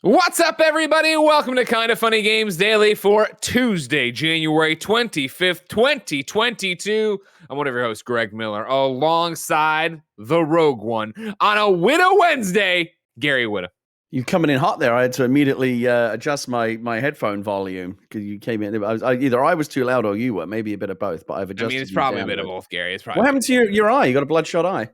What's up, everybody? Welcome to Kinda Funny Games Daily for Tuesday, January 25th, 2022. I'm one of your hosts, Greg Miller, alongside the Rogue One on a Widow Wednesday, Gary Widow. You're coming in hot there. I had to immediately adjust my headphone volume because you came in. Either I was too loud or you were. Maybe a bit of both, but I've adjusted. I mean, it's probably a bit of both, Gary. It's probably. What happened to your eye? You got a bloodshot eye?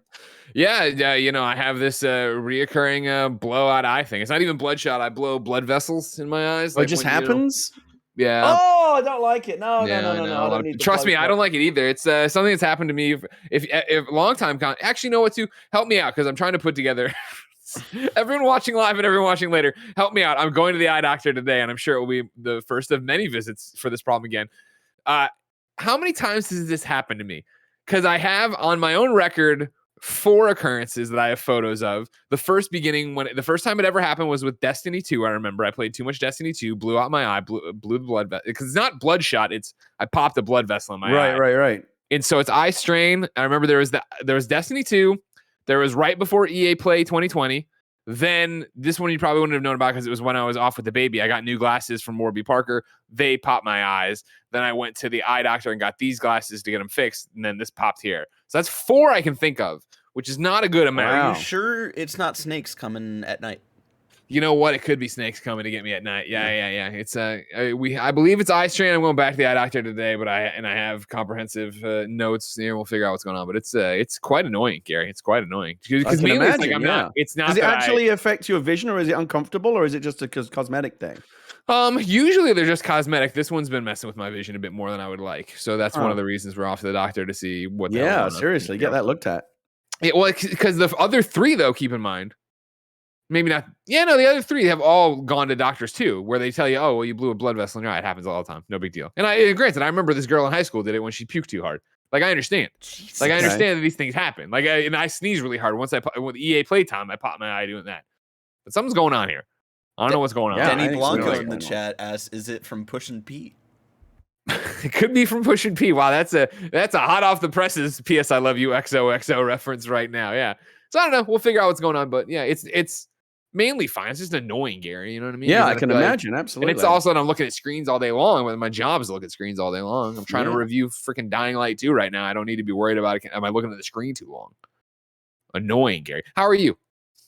Yeah, I have this reoccurring blowout eye thing. It's not even bloodshot. I blow blood vessels in my eyes. It just happens? Yeah. Oh, I don't like it. No. I don't need trust me, I don't like it either. It's something that's happened to me if a long time. Actually, know what to help me out because I'm trying to put together. Everyone watching live and everyone watching later, help me out. I'm going to the eye doctor today, and I'm sure it will be the first of many visits for this problem again. How many times has this happened to me? Because I have on my own record 4 occurrences that I have photos of. The first time it ever happened was with Destiny 2. I remember I played too much Destiny 2, blew out my eye, blew the blood vessel. Because it's not bloodshot, I popped a blood vessel in my eye. Right. And so it's eye strain. I remember there was Destiny 2. There was right before EA Play 2020. Then this one you probably wouldn't have known about because it was when I was off with the baby. I got new glasses from Warby Parker. They popped my eyes. Then I went to the eye doctor and got these glasses to get them fixed. And then this popped here. So that's 4 I can think of, which is not a good amount. Are you sure it's not snakes coming at night? You know what? It could be snakes coming to get me at night. Yeah. It's I believe it's eye strain. I'm going back to the eye doctor today, but I have comprehensive notes. We'll figure out what's going on. But it's quite annoying, Gary. It's quite annoying because mainly imagine, it's like not. It's not. Does it actually affect your vision, or is it uncomfortable, or is it just a cosmetic thing? Usually they're just cosmetic. This one's been messing with my vision a bit more than I would like. So that's one of the reasons we're off to the doctor to see what. Yeah, seriously, get that looked at. Yeah, well, because the other 3 though, keep in mind. Maybe not. Yeah, no, the other 3 have all gone to doctors too, where they tell you, oh, well, you blew a blood vessel in your eye. It happens all the time. No big deal. And granted, I remember this girl in high school did it when she puked too hard. Like, I understand. I understand that these things happen. Like, I sneezed really hard. With EA playtime, I popped my eye doing that. But something's going on here. I don't know what's going on. Yeah, Denny Blanco in the chat asks, is it from Pushin' P? It could be from Pushin' P. Wow, that's a hot off the presses PS I Love You XOXO reference right now. Yeah. So I don't know. We'll figure out what's going on. But yeah, it's mainly fine. It's just annoying, Gary. You know what I mean? Yeah, I can imagine. Absolutely. And it's also that I'm looking at screens all day long. When my job is to look at screens all day long. I'm trying to review freaking Dying Light 2 right now. I don't need to be worried about it. Am I looking at the screen too long? Annoying, Gary. How are you?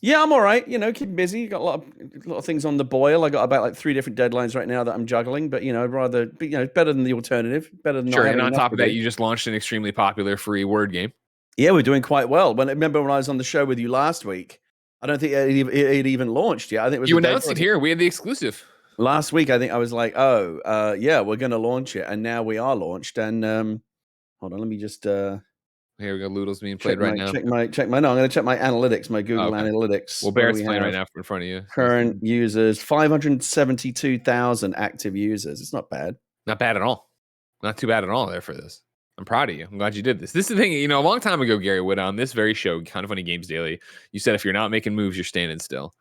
Yeah, I'm all right. Keeping busy. Got a lot of things on the boil. I got about 3 different deadlines right now that I'm juggling. But rather, better than the alternative. Better than sure. And on top of that, you just launched an extremely popular free word game. Yeah, we're doing quite well. Remember when I was on the show with you last week? I don't think it even launched yet. I think it was you announced it here. We had the exclusive last week. I think I was like, yeah, we're going to launch it, and now we are launched. And hold on, let me just. Here we go. LEWDLE's being played right now. No, I'm going to check my analytics, my Google Analytics. Well, Barrett's playing right now in front of you. Current users, 572,000 active users. It's not bad. Not bad at all. Not too bad at all there for this. I'm proud of you. I'm glad you did this. This is the thing, a long time ago, Gary Wood, on this very show, Kinda Funny Games Daily, you said if you're not making moves, you're standing still.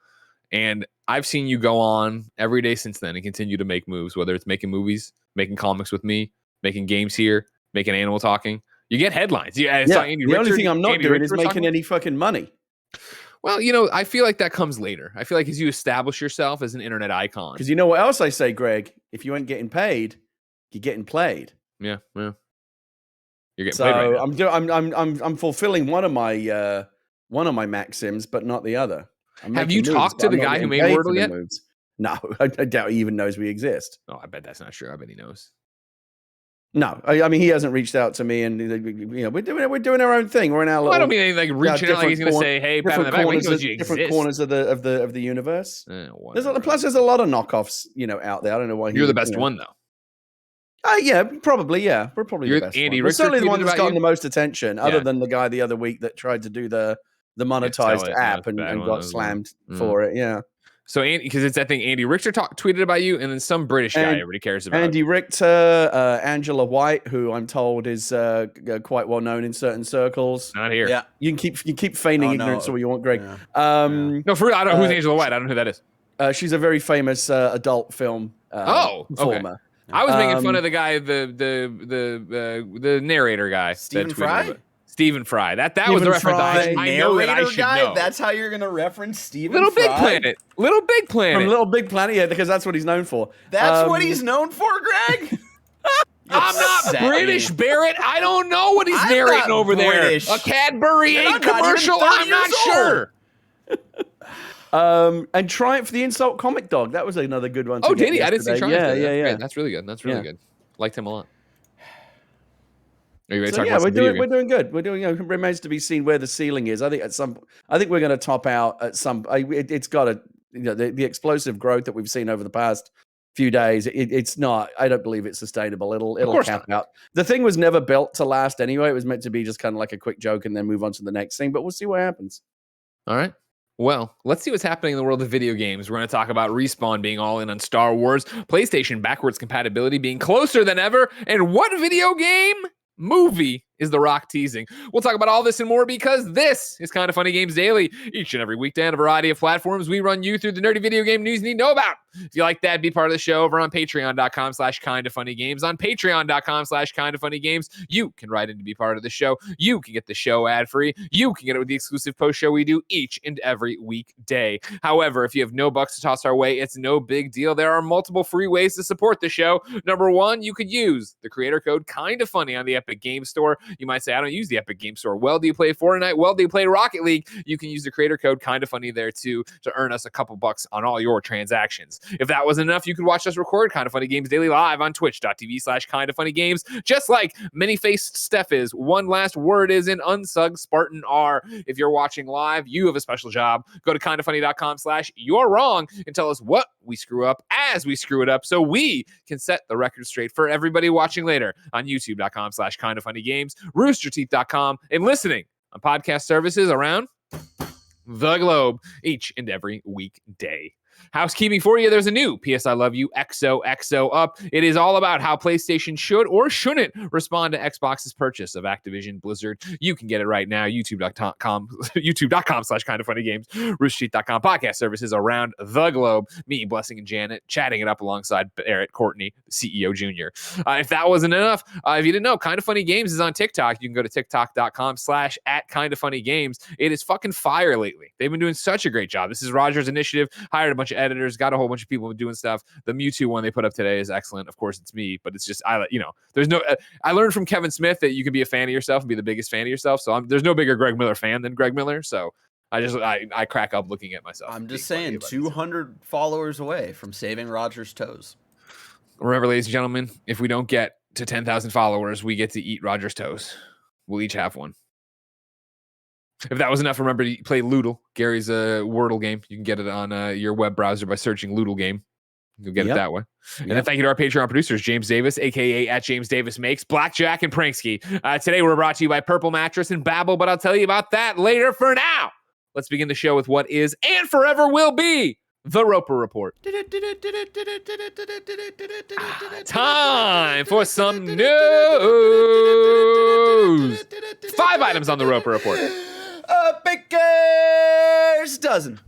And I've seen you go on every day since then and continue to make moves, whether it's making movies, making comics with me, making games here, making Animal Talking. You get headlines. The only thing I'm not doing is making any fucking money. Well, I feel like that comes later. I feel like as you establish yourself as an internet icon. Because you know what else I say, Greg? If you ain't getting paid, you're getting played. Yeah. You're getting played right now. I'm fulfilling one of my maxims, but not the other. Have you talked to the guy who made Wordle yet? No, I doubt he even knows we exist. Oh, I bet that's not true. I bet he knows. No, I mean he hasn't reached out to me, and we're doing our own thing. We're in our little. I don't mean like reaching out like he's going to say, "Hey, pat on the back." Different corners of the universe. There's a lot of knockoffs, out there. I don't know why you're the best one though. Yeah, probably. Yeah, we're probably the best. Andy one. Richter certainly the one that's gotten the most attention, other than the guy the other week that tried to do the monetized app and got slammed for it. Yeah. So, because it's that thing, Andy Richter tweeted about you, and then some British guy everybody cares about. Andy Richter, Angela White, who I'm told is quite well known in certain circles. Not here. Yeah, you can keep feigning ignorance all you want, Greg. Yeah. No, for real, I don't know who's Angela White. I don't know who that is. She's a very famous adult film performer. Okay. I was making fun of the guy, the narrator guy. Stephen Fry. Stephen Fry. That was the reference. I know that I should know. That's how you're gonna reference Stephen Little Fry? Big Planet. Little Big Planet. From Little Big Planet, yeah, because that's what he's known for. That's what he's known for, Greg? I'm not British, Barrett. I don't know what he's narrating over British. There. A Cadbury egg commercial? I'm not sure. And Triumph the Insult Comic Dog. That was another good one. Oh, did he? I didn't see Triumph. Yeah. That's really good. That's really good. Liked him a lot. Are you ready to so talk about we're doing good. We're doing. It remains to be seen where the ceiling is. I think we're going to top out at some. It's got to. The explosive growth that we've seen over the past few days. It's not. I don't believe it's sustainable. It'll cap out. The thing was never built to last anyway. It was meant to be just kind of like a quick joke and then move on to the next thing. But we'll see what happens. All right. Well, let's see what's happening in the world of video games. We're going to talk about Respawn being all in on Star Wars, PlayStation backwards compatibility being closer than ever, and what video game movie is The Rock teasing? We'll talk about all this and more because this is Kinda Funny Games Daily. Each and every weekday on a variety of platforms, we run you through the nerdy video game news you need to know about. If you like that, be part of the show over on patreon.com/kindafunnygames. On patreon.com/kindafunnygames, you can write in to be part of the show. You can get the show ad-free. You can get it with the exclusive post show we do each and every weekday. However, if you have no bucks to toss our way, it's no big deal. There are multiple free ways to support the show. Number one, you could use the creator code KindaFunny on the Epic Games Store. You might say, I don't use the Epic Games Store. Well, do you play Fortnite? Well, do you play Rocket League? You can use the creator code KindaFunny there too to earn us a couple bucks on all your transactions. If that wasn't enough, you could watch us record Kinda Funny Games Daily live on twitch.tv/KindaFunnyGames, just like many-faced Steph is. One last word is in Unsug Spartan R. If you're watching live, you have a special job. Go to kindafunny.com/you're wrong and tell us what we screw up as we screw it up so we can set the record straight for everybody watching later on youtube.com/KindaFunnyGames, roosterteeth.com, and listening on podcast services around the globe each and every weekday. Housekeeping for you, there's a new PSI Love You XOXO up. It is all about how PlayStation should or shouldn't respond to Xbox's purchase of Activision Blizzard. You can get it right now, youtube.com/kindafunnygames, roosterteeth.com, podcast services around the globe. Me, Blessing, and Janet chatting it up alongside Barrett Courtney, CEO Jr. If that wasn't enough, if you didn't know, Kinda Funny Games is on TikTok. You can go to tiktok.com/@KindaFunnyGames. It is fucking fire lately. They've been doing such a great job. This is Roger's initiative. Hired a bunch of editors, got a whole bunch of people doing stuff. The Mewtwo one they put up today is excellent. Of course, it's me, but it's just there's no. I learned from Kevin Smith that you can be a fan of yourself and be the biggest fan of yourself. So there's no bigger Greg Miller fan than Greg Miller. So I crack up looking at myself. I'm just saying, 200 followers away from saving Roger's toes. Remember, ladies and gentlemen, if we don't get to 10,000 followers, we get to eat Roger's toes. We'll each have one. If that was enough, remember to play LEWDLE, Gary's Wordle game. You can get it on your web browser by searching LEWDLE game. You'll get it that way. And then thank you to our Patreon producers, James Davis, a.k.a. @JamesDavisMakes, Blackjack, and Pranksky. Today, we're brought to you by Purple Mattress and Babbel, but I'll tell you about that later. For now, let's begin the show with what is and forever will be the Roper Report. Time for some news. 5 items on the Roper Report. A baker's dozen.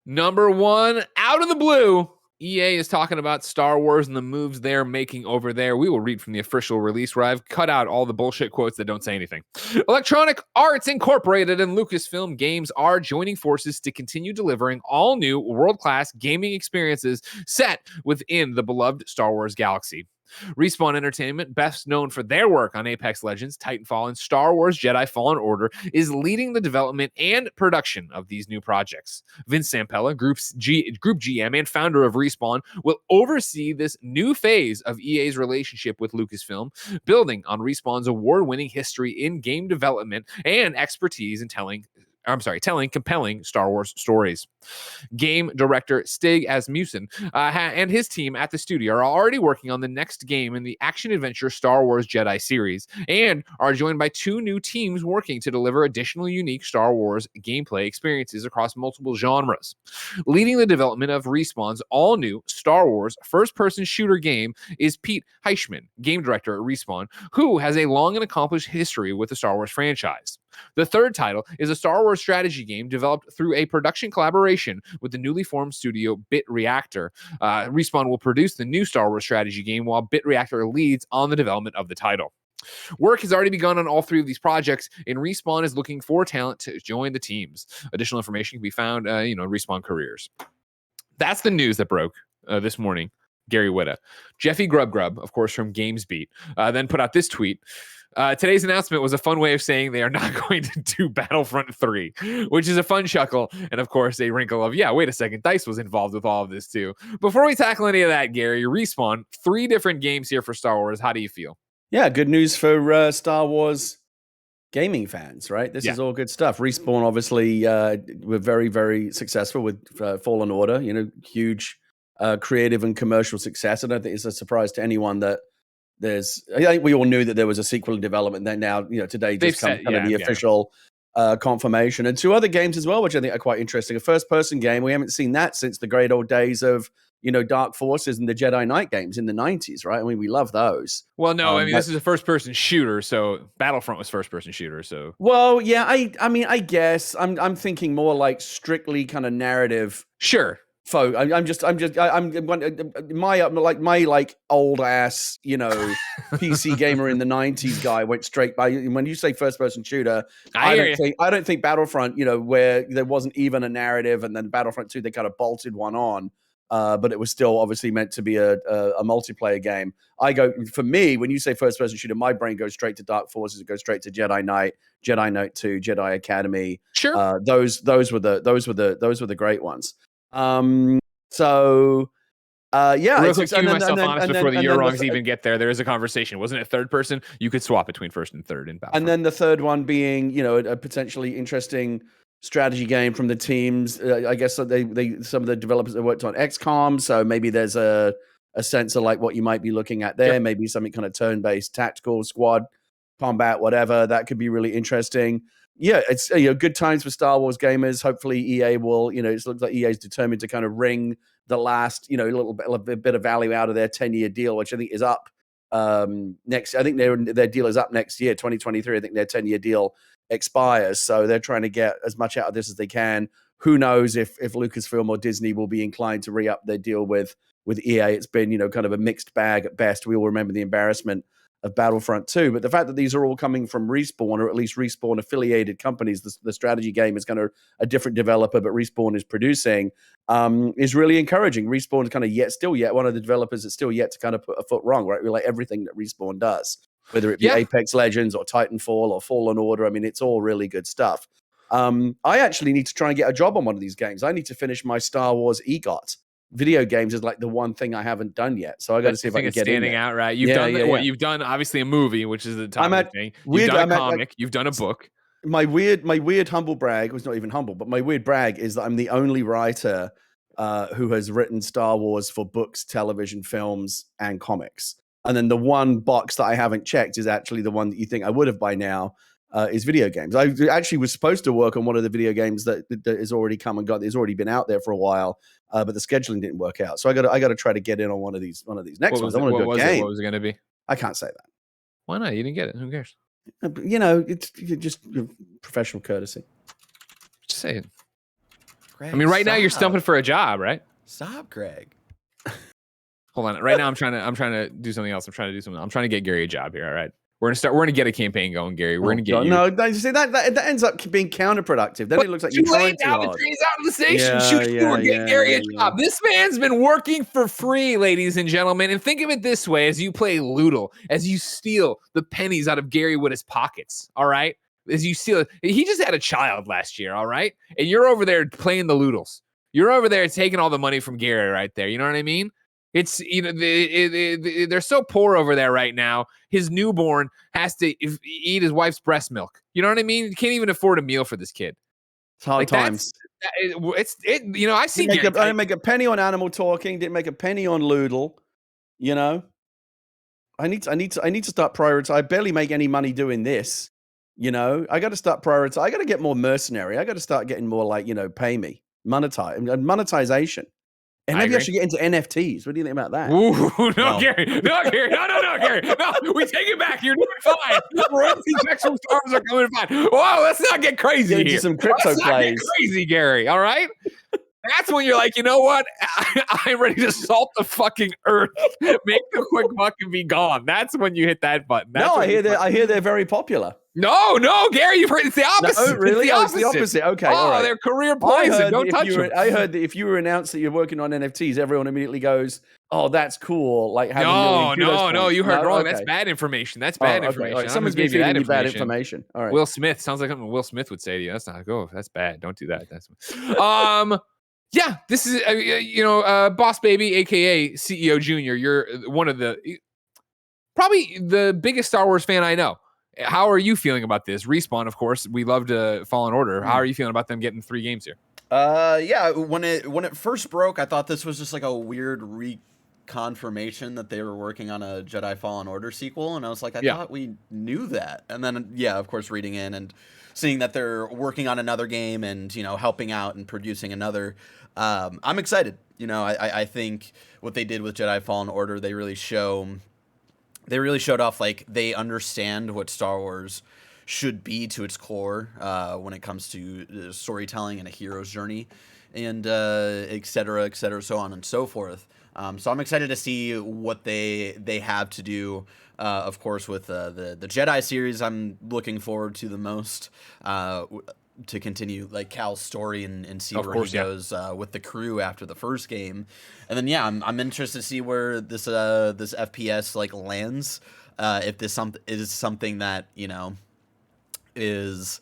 Number 1, out of the blue, EA is talking about Star Wars and the moves they're making over there. We will read from the official release where I've cut out all the bullshit quotes that don't say anything. Electronic Arts Incorporated and Lucasfilm Games are joining forces to continue delivering all new world-class gaming experiences set within the beloved Star Wars galaxy. Respawn Entertainment, best known for their work on Apex Legends, Titanfall, and Star Wars Jedi Fallen Order, is leading the development and production of these new projects. Vince Zampella, Group GM and founder of Respawn, will oversee this new phase of EA's relationship with Lucasfilm, building on Respawn's award-winning history in game development and expertise in telling compelling Star Wars stories. Game director Stig Asmussen and his team at the studio are already working on the next game in the action-adventure Star Wars Jedi series and are joined by 2 new teams working to deliver additional unique Star Wars gameplay experiences across multiple genres. Leading the development of Respawn's all-new Star Wars first-person shooter game is Pete Heichman, game director at Respawn, who has a long and accomplished history with the Star Wars franchise. The third title is a Star Wars strategy game developed through a production collaboration with the newly formed studio Bit Reactor. Respawn will produce the new Star Wars strategy game while Bit Reactor leads on the development of the title. Work has already begun on all 3 of these projects, and Respawn is looking for talent to join the teams. Additional information can be found, Respawn careers. That's the news that broke this morning. Gary Whitta. Jeffy Grub, of course, from GamesBeat, then put out this tweet. Today's announcement was a fun way of saying they are not going to do Battlefront 3, which is a fun chuckle and, of course, a wrinkle of, wait a second, DICE was involved with all of this too. Before we tackle any of that, Gary, Respawn, 3 different games here for Star Wars. How do you feel? Yeah, good news for Star Wars gaming fans, right? This is all good stuff. Respawn, obviously, were very, very successful with Fallen Order, huge creative and commercial success. I don't think it's a surprise to anyone that I think we all knew that there was a sequel in development. Then now, today just comes the official confirmation. And 2 other games as well, which I think are quite interesting. A first-person game. We haven't seen that since the great old days of, Dark Forces and the Jedi Knight games in the 90s, right? I mean, we love those. Well, no, this is a first-person shooter, so Battlefront was first-person shooter, so. Well, yeah, I guess I'm thinking more like strictly kind of narrative. Sure. My old ass, PC gamer in the 90s guy went straight by. When you say first person shooter, I don't think Battlefront, where there wasn't even a narrative, and then Battlefront 2 they kind of bolted one on, but it was still obviously meant to be a multiplayer game. For me, when you say first person shooter, my brain goes straight to Dark Forces. It goes straight to Jedi Knight 2, Jedi Academy. Sure, those were the great ones. Real quick, keeping myself honest before the Eurons even get there is a conversation. Wasn't it third person? You could swap between first and third in Battlefront. And then the third one being, a potentially interesting strategy game from the teams. I guess some of the developers that worked on XCOM, so maybe there's a sense of like what you might be looking at there. Yep. Maybe something kind of turn-based, tactical, squad combat, whatever. That could be really interesting. Yeah, it's good times for Star Wars gamers. Hopefully EA will, it looks like EA is determined to kind of wring the last, a bit of value out of their 10-year deal, which I think is up next. I think their deal is up next year, 2023. I think their 10-year deal expires, so they're trying to get as much out of this as they can. Who knows if Lucasfilm or Disney will be inclined to re-up their deal with EA. It's been, kind of a mixed bag at best. We all remember the embarrassment of Battlefront 2, but the fact that these are all coming from Respawn, or at least Respawn affiliated companies, the strategy game is kind of a different developer, but Respawn is producing, is really encouraging. Respawn is kind of still one of the developers that's still yet to kind of put a foot wrong, right? We like everything that Respawn does, whether it be Apex Legends or Titanfall or Fallen Order. I mean, it's all really good stuff. I actually need to try and get a job on one of these games. I need to finish my Star Wars EGOT. Video games is like the one thing I haven't done yet, so I got to see if I can get in there. Standing out, right? You've done what you've done. Obviously, a movie, which is the top thing. You've done a comic. You've done a book. My weird humble brag was not even humble, but my weird brag is that I'm the only writer who has written Star Wars for books, television, films, and comics. And then the one box that I haven't checked is actually the one that you think I would have by now. Is video games. I actually was supposed to work on one of the video games that has already come and got. It's already been out there for a while, but the scheduling didn't work out. So I got to try to get in on one of these next ones. I want to do a game. What was it going to be? I can't say that. Why not? You didn't get it. Who cares? It's just professional courtesy. Just say it. Greg, I mean, right now you're stumping for a job, right? Stop, Greg. Hold on. Right now I'm trying to do something else. I'm trying to get Gary a job here. All right. We're gonna get a campaign going, Gary. We're gonna get you. No, see that ends up being counterproductive. Then it looks like you're trying too hard. The train's out of the station. We're getting Gary a job. This man's been working for free, ladies and gentlemen. And think of it this way: as you play LEWDLE, as you steal the pennies out of Gary Whitta's pockets, all right? As you steal, he just had a child last year, all right? And you're over there playing the LEWDLes. You're over there taking all the money from Gary right there. You know what I mean? It's they're so poor over there right now. His newborn has to eat his wife's breast milk. You know what I mean? You can't even afford a meal for this kid. It's hard times. I see. I didn't make a penny on Animal Talking. Didn't make a penny on LEWDLE. I need to start prioritizing. I barely make any money doing this. I got to start prioritizing. I got to get more mercenary. I got to start getting more like monetization. And maybe I should get into NFTs. What do you think about that? Ooh, no, Gary. No, Gary. No, Gary. No, we take it back. You're doing fine. Royalty checks from stars are coming fine. Whoa, let's not get crazy here. Some crypto plays. Get crazy, Gary. All right? That's when you're like, you know what? I'm ready to salt the fucking earth. Make the quick buck and be gone. That's when you hit that button. That's No, I hear they're very popular. No, Gary, you've heard it's the opposite. No, really? It's the opposite. Okay, oh, all right. they're career poison. Don't touch them. I heard that if you were announced that you're working on NFTs, everyone immediately goes, "Oh, that's cool!" Like having no, you heard wrong. Okay. That's bad information. That's bad information. All right. Someone's gave you that bad information. All right. Will Smith sounds like something Will Smith would say to you. That's not go. That's bad. Don't do that. That's yeah. This is Boss Baby, aka CEO Junior. You're one of probably the biggest Star Wars fan I know. How are you feeling about this? Respawn, of course. We loved Fallen Order. How are you feeling about them getting 3 games here? Yeah, when it first broke, I thought this was just like a weird reconfirmation that they were working on a Jedi Fallen Order sequel, and I was like, I thought we knew that. And then, yeah, of course, reading in and seeing that they're working on another game and, helping out and producing another, I'm excited. I think what they did with Jedi Fallen Order, they really showed off like they understand what Star Wars should be to its core when it comes to storytelling and a hero's journey, and et cetera, so on and so forth. So I'm excited to see what they have to do. Of course, with the Jedi series, I'm looking forward to the most. To continue like Cal's story and see where he goes with the crew after the first game, and then I'm interested to see where this FPS like lands. If this is something that is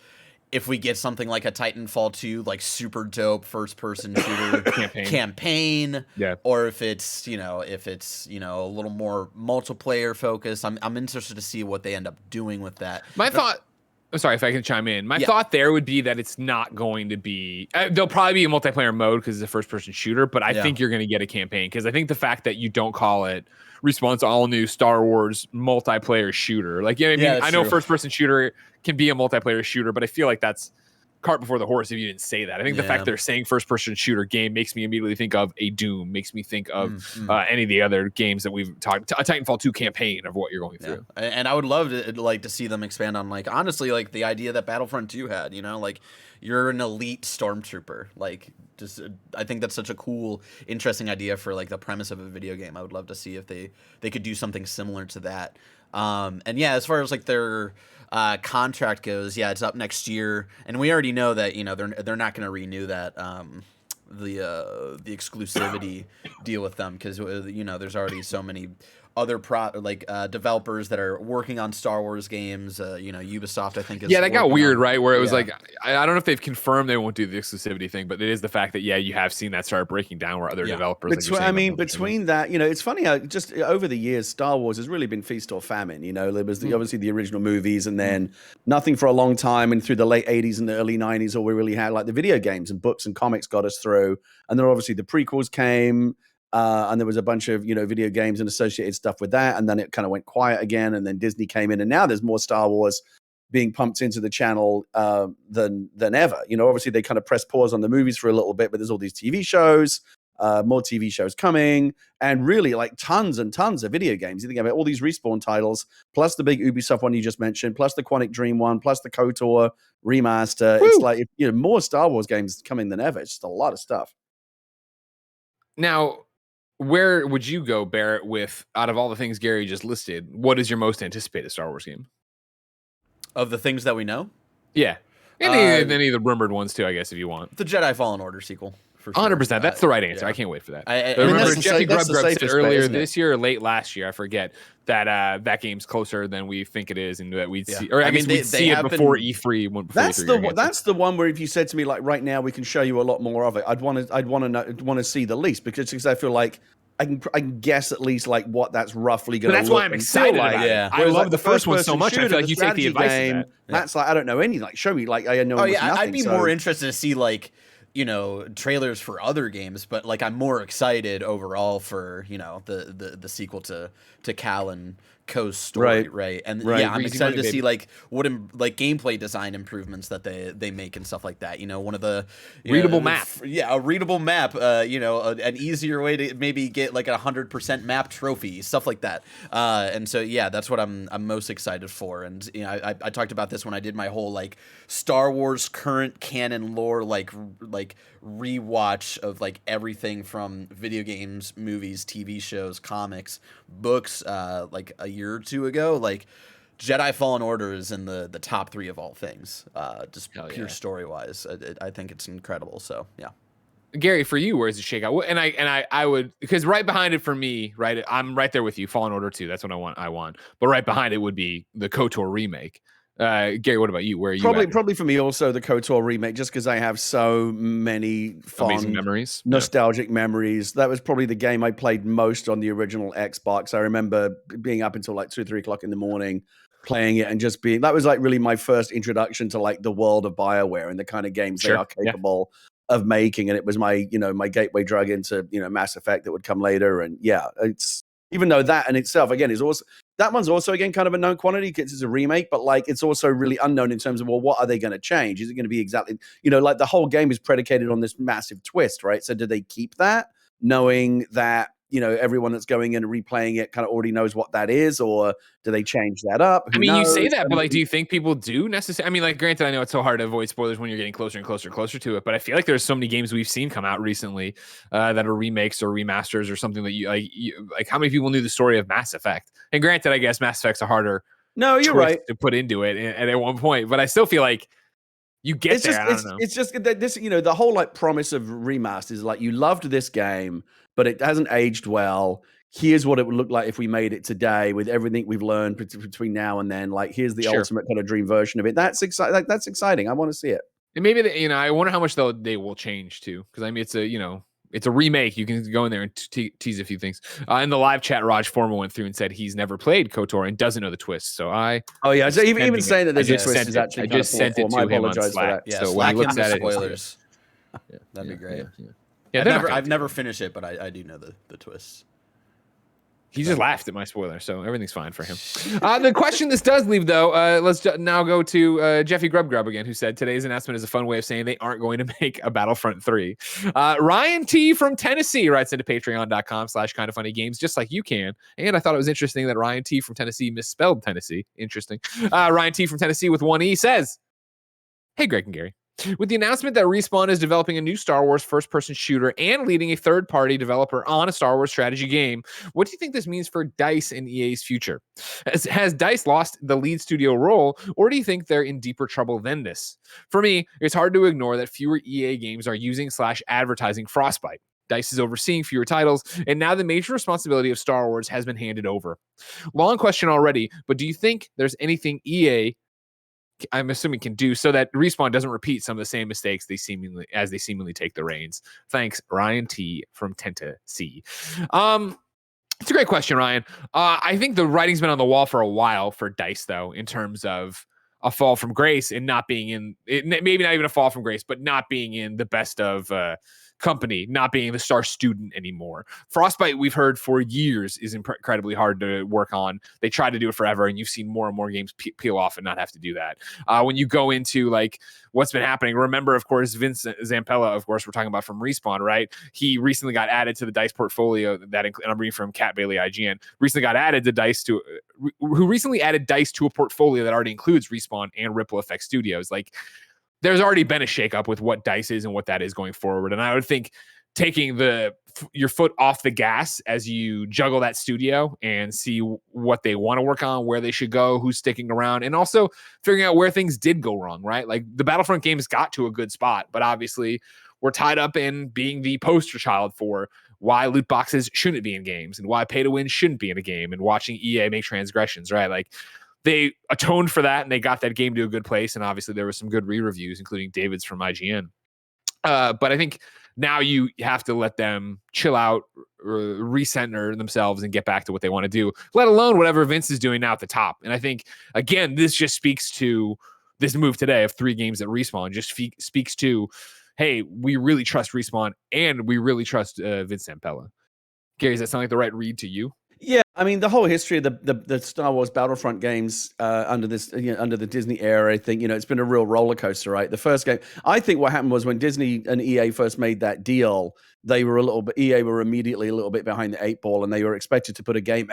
if we get something like a Titanfall 2 like super dope first person shooter campaign, or if it's a little more multiplayer focused. I'm interested to see what they end up doing with that. I'm sorry if I can chime in. My thought there would be that it's not going to be. There'll probably be a multiplayer mode because it's a first-person shooter, but I think you're going to get a campaign because I think the fact that you don't call it Respawn's all-new Star Wars multiplayer shooter, like I know first-person shooter can be a multiplayer shooter, but I feel like that's cart before the horse if you didn't say that. I think the fact they're saying first-person shooter game makes me immediately think of a Doom, makes me think of any of the other games that we've talked. A Titanfall 2 campaign of what you're going through. And I would love to see them expand on honestly the idea that Battlefront 2 had. You're an elite stormtrooper. I think that's such a cool, interesting idea for the premise of a video game. I would love to see if they could do something similar to that. And as far as their contract goes, it's up next year, and we already know that they're not going to renew that the exclusivity deal with them because there's already so many other developers that are working on Star Wars games. Ubisoft, I think, is that got weird, right? Where it was I don't know if they've confirmed they won't do the exclusivity thing, but it is the fact that you have seen that start breaking down where other developers. Between that, it's funny. Just over the years, Star Wars has really been feast or famine. There was obviously the original movies, and then nothing for a long time, and through the late '80s and the early '90s, all we really had the video games and books and comics got us through, and then obviously the prequels came. And there was a bunch of video games and associated stuff with that, and then it kind of went quiet again, and then Disney came in, and now there's more Star Wars being pumped into the channel than ever. Obviously they kind of press pause on the movies for a little bit, but there's all these TV shows, more TV shows coming, and really tons and tons of video games. You think about all these Respawn titles, plus the big Ubisoft one you just mentioned, plus the Quantic Dream one, plus the KOTOR remaster. Woo! It's more Star Wars games coming than ever. It's just a lot of stuff. Now, where would you go, Barrett, with out of all the things Gary just listed, what is your most anticipated Star Wars game? Of the things that we know? Yeah. Any of the rumored ones, too, I guess, if you want. The Jedi Fallen Order sequel. For sure. 100%. That's the right answer. I can't wait for that. Jeffy Grubb said earlier this year or late last year, I forget, that that game's closer than we think it is, and that we'd see, or I guess we'd see it before E3. That's the one where if you said to me right now we can show you a lot more of it, I'd want to see the least because I feel like I can guess at least what that's roughly going to look. That's why I'm excited about it. Yeah. I love the first one so much. I feel like you take the advice of that. That's I don't know anything. Show me I know. Oh yeah, I'd be more interested to see trailers for other games, but I'm more excited overall for the sequel to Cal and Coast story, right? And yeah, I'm Greasy excited money, to see baby. like like gameplay design improvements that they make and stuff like that. You know, one of the Readable map. a readable map. You know, an easier way to maybe get like 100% map trophy, stuff like that. And so yeah, that's what I'm most excited for. And you know, I talked about this when I did my whole like Star Wars current canon lore like rewatch of like everything from video games, movies, TV shows, comics, books, like a year or two ago. Like Jedi Fallen Order is in the top 3 of all things, just pure story wise. I think it's incredible. So yeah. Gary, for you, where does it shake out? And I would, because right behind it for me, right, I'm right there with you. Fallen Order 2, that's what I want. But right behind it would be the KOTOR remake. Gary, what about you? Where are you at? Probably for me also the KOTOR remake, just because I have so many Amazing fond, memories, nostalgic memories. That was probably the game I played most on the original Xbox. I remember being up until like 2 or 3 o'clock in the morning playing it and just being, that was like really my first introduction to like the world of BioWare and the kind of games they are capable of making. And it was my, you know, my gateway drug into, you know, Mass Effect that would come later. And yeah, it's, even though that in itself, again, is also, that one's also, again, kind of a known quantity because it's a remake, but like it's also really unknown in terms of, well, what are they going to change? Is it going to be exactly, you know, like the whole game is predicated on this massive twist, right? So do they keep that knowing that, you know, everyone that's going in and replaying it kind of already knows what that is, or do they change that up? Who I mean, knows? you say that, but like, do you think people do necessarily? I mean, like, granted, I know it's so hard to avoid spoilers when you're getting closer and closer and closer to it, but I feel like there's so many games we've seen come out recently that are remakes or remasters or something that like how many people knew the story of Mass Effect? And granted, I guess Mass Effect's a harder you're right to put into it at one point, but I still feel like you get there. I don't know. It's just that this, you know, the whole like promise of remasters is like, you loved this game, but it hasn't aged well. Here's what it would look like if we made it today with everything we've learned between now and then. Like, here's the ultimate kind of dream version of it. That's exciting. Like, that's exciting. I want to see it. And maybe you know, I wonder how much they will change too, because I mean, it's a, you know, it's a remake. You can go in there and tease a few things. In the live chat, Raj Forma went through and said he's never played KOTOR and doesn't know the twist. So so even saying that there's a twist is actually I just sent it to him on Slack. Yeah, so Slack when he looks at it, spoilers. Yeah, that'd be great. Yeah, I've never finished it, but I do know the twists. He just laughed at my spoiler, so everything's fine for him. The question this does leave, though, let's now go to Jeffy Grub again, who said today's announcement is a fun way of saying they aren't going to make a Battlefront 3. Ryan T from Tennessee writes into patreon.com/KindaFunnyGames, just like you can. And I thought it was interesting that Ryan T from Tennessee misspelled Tennessee. Interesting. Ryan T from Tennessee with 1 E says, "Hey, Greg and Gary. With the announcement that Respawn is developing a new Star Wars first-person shooter and leading a third-party developer on a Star Wars strategy game, what do you think this means for DICE and EA's future? Has DICE lost the lead studio role, or do you think they're in deeper trouble than this? For me, it's hard to ignore that fewer EA games are using/advertising Frostbite. DICE is overseeing fewer titles, and now the major responsibility of Star Wars has been handed over. Long question already, but do you think there's anything EA, I'm assuming, can do so that Respawn doesn't repeat some of the same mistakes they seemingly take the reins? Thanks, Ryan T from Tennessee." It's a great question, Ryan. I think the writing's been on the wall for a while for DICE, though, in terms of a fall from grace and not being in it, maybe not even a fall from grace, but not being in the best of company, not being the star student anymore. Frostbite, we've heard for years, is incredibly hard to work on. They tried to do it forever, and you've seen more and more games peel off and not have to do that. When you go into like what's been happening, remember, of course, Vince Zampella, of course, we're talking about from Respawn, right? He recently got added to the DICE portfolio and I'm reading from Cat Bailey IGN, recently got added to DICE who recently added DICE to a portfolio that already includes Respawn and Ripple Effect Studios. Like, there's already been a shakeup with what DICE is and what that is going forward. And I would think taking your foot off the gas as you juggle that studio and see what they want to work on, where they should go, who's sticking around, and also figuring out where things did go wrong, right? Like, the Battlefront games got to a good spot, but obviously we're tied up in being the poster child for why loot boxes shouldn't be in games and why pay to win shouldn't be in a game, and watching EA make transgressions, right? Like, they atoned for that and they got that game to a good place. And obviously there was some good re-reviews, including David's from IGN. But I think now you have to let them chill out, recenter themselves, and get back to what they want to do, let alone whatever Vince is doing now at the top. And I think, again, this just speaks to this move today of 3 games at Respawn, just speaks to, hey, we really trust Respawn and we really trust Vince Zampella. Gary, does that sound like the right read to you? Yeah, I mean, the whole history of the Star Wars Battlefront games under this, under the Disney era, I think, it's been a real roller coaster, right? The first game, I think what happened was when Disney and EA first made that deal, EA were immediately a little bit behind the 8 ball, and they were expected to put a game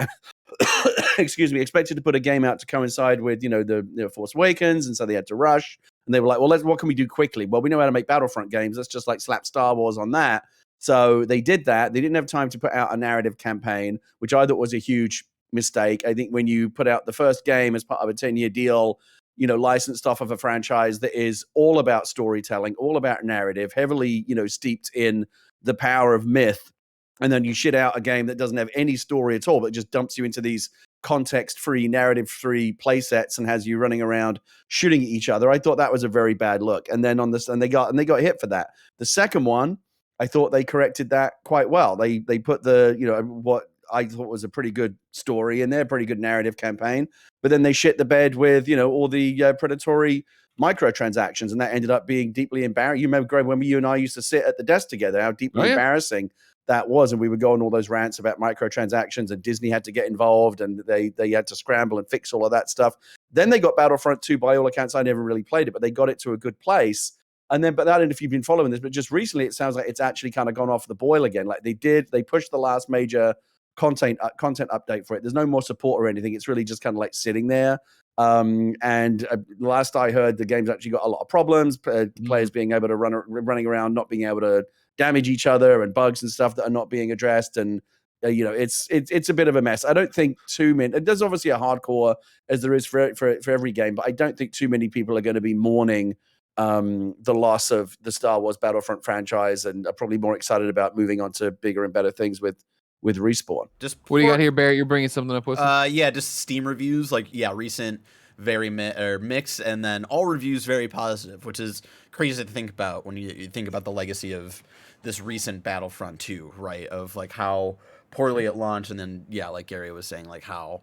expected to put a game out to coincide with, the Force Awakens, and so they had to rush, and they were like, well, what can we do quickly? Well, we know how to make Battlefront games. Let's just slap Star Wars on that. So they did that. They didn't have time to put out a narrative campaign, which I thought was a huge mistake. I think when you put out the first game as part of a 10-year deal, licensed off of a franchise that is all about storytelling, all about narrative, heavily, steeped in the power of myth, and then you shit out a game that doesn't have any story at all, but just dumps you into these context-free, narrative-free play sets and has you running around shooting at each other. I thought that was a very bad look. And then they got hit for that. The second one, I thought they corrected that quite well. They put what I thought was a pretty good story in there, pretty good narrative campaign, but then they shit the bed with all the predatory microtransactions, and that ended up being deeply embarrassing. You remember, Greg, when you and I used to sit at the desk together, how deeply embarrassing that was, and we would go on all those rants about microtransactions, and Disney had to get involved, and they had to scramble and fix all of that stuff. Then they got Battlefront 2. By all accounts, I never really played it, but they got it to a good place. And then, if you've been following this, but just recently, it sounds like it's actually kind of gone off the boil again. Like they pushed the last major content update for it. There's no more support or anything. It's really just kind of like sitting there. And last I heard, the game's actually got a lot of problems. Players being able to running around, not being able to damage each other, and bugs and stuff that are not being addressed. And it's a bit of a mess. I don't think too many. There's obviously a hardcore as there is for every game, but I don't think too many people are going to be mourning the loss of the Star Wars Battlefront franchise, and are probably more excited about moving on to bigger and better things with Respawn. What do you got here, Barrett? You're bringing something up with just Steam reviews, recent, very mixed, and then all reviews very positive, which is crazy to think about when you think about the legacy of this recent Battlefront 2, right? Of how poorly it launched, and then like Gary was saying, how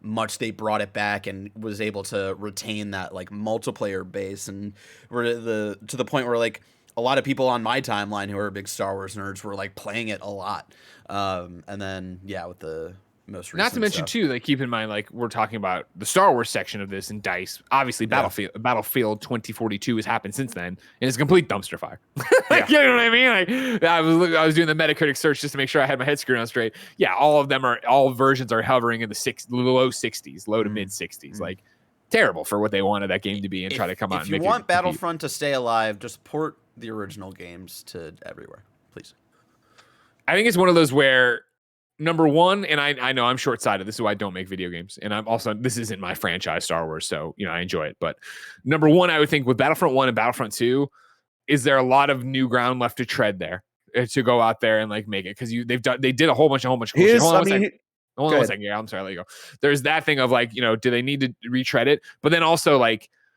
much they brought it back and was able to retain that multiplayer base, and we're to the point where a lot of people on my timeline who are big Star Wars nerds were playing it a lot. And then with the most recent not to mention stuff. too, keep in mind, we're talking about the Star Wars section of this, and DICE, obviously Battlefield 2042 has happened since then, and it's a complete dumpster fire. You know what I mean? I was doing the Metacritic search just to make sure I had my head screwed on straight. All versions are hovering in the low 60s, low to mid 60s. Terrible for what they wanted that game to be, and try to come out and make it. If you want Battlefront to stay alive, just port the original games to everywhere, please. I think it's one of those where, number one, and I know I'm short-sighted. This is why I don't make video games. And this isn't my franchise, Star Wars, so, I enjoy it. But number one, I would think with Battlefront 1 and Battlefront 2, is there a lot of new ground left to tread there to go out there and make it? Because they did a whole bunch of cool shit. Hold on one second. Yeah, I'm sorry. Let you go. There's that thing of do they need to retread it? But then also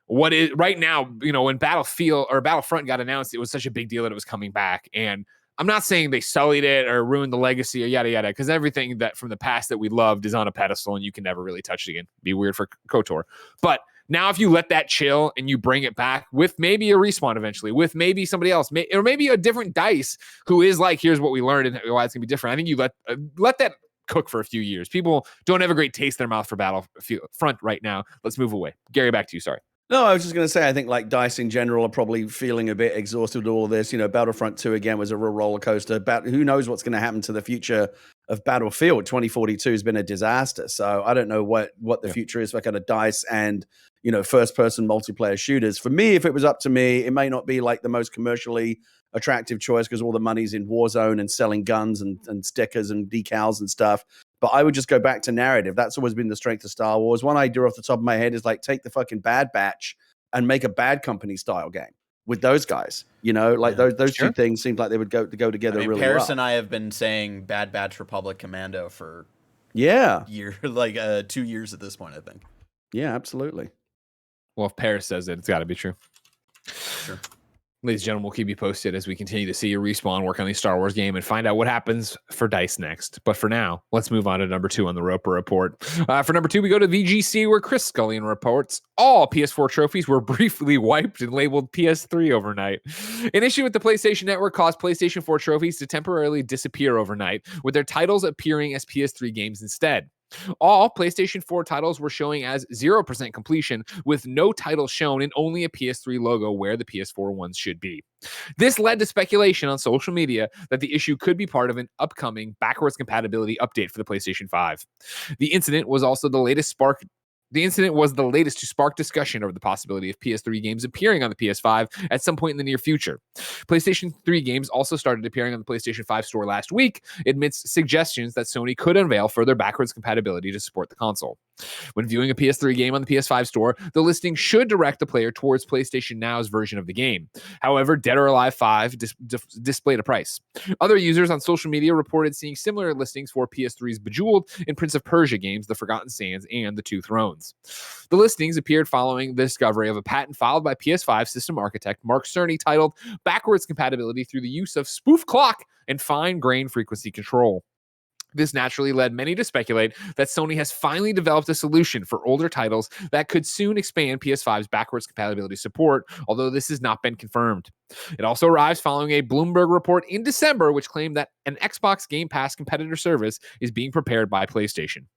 what is right now, when Battlefield or Battlefront got announced, it was such a big deal that it was coming back. And I'm not saying they sullied it or ruined the legacy or yada yada, because everything that from the past that we loved is on a pedestal, and you can never really touch it again. Be weird for KOTOR. But now if you let that chill and you bring it back with maybe a Respawn eventually, with maybe somebody else, or maybe a different DICE who is here's what we learned and why it's gonna be different. I think you let that cook for a few years. People don't have a great taste in their mouth for Battlefront right now. Let's move away. Gary, back to you. Sorry. No, I was just going to say, I think DICE in general are probably feeling a bit exhausted with all of this. Battlefront 2 again was a real roller coaster. Who knows what's going to happen to the future of Battlefield? 2042 has been a disaster. So I don't know what the future is for kind of DICE and, first-person multiplayer shooters. For me, if it was up to me, it may not be the most commercially attractive choice, because all the money's in Warzone and selling guns and stickers and decals and stuff. But I would just go back to narrative. That's always been the strength of Star Wars. One idea off the top of my head is take the fucking Bad Batch and make a Bad Company style game with those guys. Those two things seemed like they would go together really Paris well. And I have been saying Bad Batch Republic Commando for 2 years at this point, I think. Yeah, absolutely. Well, if Paris says it, it's got to be true. Sure. Ladies and gentlemen, we'll keep you posted as we continue to see a Respawn work on the Star Wars game and find out what happens for DICE next. But for now, let's move on to number 2 on the Roper Report. For number 2, we go to VGC, where Chris Scullion reports all PS4 trophies were briefly wiped and labeled PS3 overnight. An issue with the PlayStation Network caused PlayStation 4 trophies to temporarily disappear overnight, with their titles appearing as PS3 games instead. All PlayStation 4 titles were showing as 0% completion, with no titles shown and only a PS3 logo where the PS4 ones should be. This led to speculation on social media that the issue could be part of an upcoming backwards compatibility update for the PlayStation 5. The incident was the latest to spark discussion over the possibility of PS3 games appearing on the PS5 at some point in the near future. PlayStation 3 games also started appearing on the PlayStation 5 store last week, amidst suggestions that Sony could unveil further backwards compatibility to support the console. When viewing a PS3 game on the PS5 store, the listing should direct the player towards PlayStation Now's version of the game. However, Dead or Alive 5 displayed a price. Other users on social media reported seeing similar listings for PS3's Bejeweled and Prince of Persia games, The Forgotten Sands and The Two Thrones. The listings appeared following the discovery of a patent filed by PS5 system architect Mark Cerny titled Backwards Compatibility Through the Use of Spoof Clock and Fine Grain Frequency Control. This naturally led many to speculate that Sony has finally developed a solution for older titles that could soon expand PS5's backwards compatibility support, although this has not been confirmed. It also arrives following a Bloomberg report in December, which claimed that an Xbox Game Pass competitor service is being prepared by PlayStation.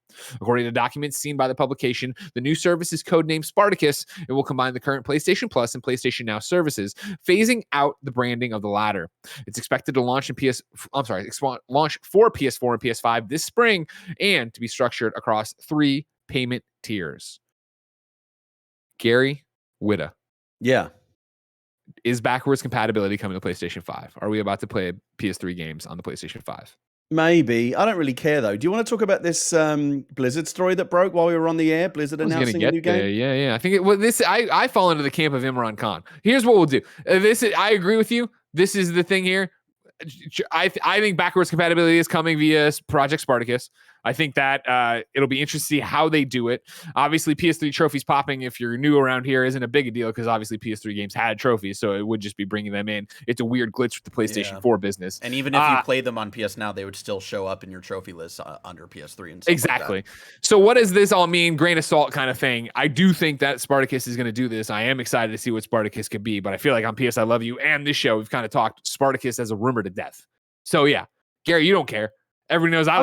According to documents seen by the publication, the new service is codenamed Spartacus. It will combine the current PlayStation Plus and PlayStation Now services, phasing out the branding of the latter. It's expected to launch for PS4 and PS5 this spring, and to be structured across 3 payment tiers. Gary Whitta. Yeah. Is backwards compatibility coming to PlayStation 5? Are we about to play PS3 games on the PlayStation 5? Maybe. I don't really care, though. Do you want to talk about this Blizzard story that broke while we were on the air? Blizzard announcing a new game? Yeah. I think I fall into the camp of Imran Khan. Here's what we'll do. I agree with you. This is the thing here. I think backwards compatibility is coming via Project Spartacus. I think that it'll be interesting to see how they do it. Obviously, PS3 trophies popping, if you're new around here, isn't a big a deal because obviously PS3 games had trophies, so it would just be bringing them in. It's a weird glitch with the PlayStation 4 business. And even if you play them on PS Now, they would still show up in your trophy list under PS3 and stuff exactly. like that. So what does this all mean? Grain of salt kind of thing. I do think that Spartacus is going to do this. I am excited to see what Spartacus could be, but I feel like on PS I Love You and this show, we've kind of talked Spartacus as a rumor to death. So yeah, Gary, you don't care. Everybody knows I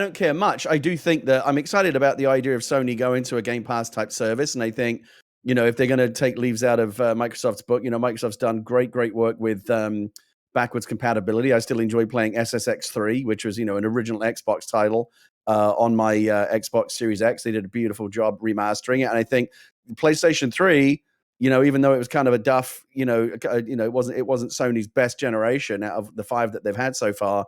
don't care much. I do think that I'm excited about the idea of Sony going to a Game Pass type service, and I think, if they're going to take leaves out of Microsoft's book, Microsoft's done great work with backwards compatibility. I still enjoy playing SSX3, which was an original Xbox title on my Xbox Series X. They did a beautiful job remastering it, and I think PlayStation 3. Even though it was kind of a duff, it wasn't Sony's best generation out of the 5 that they've had so far.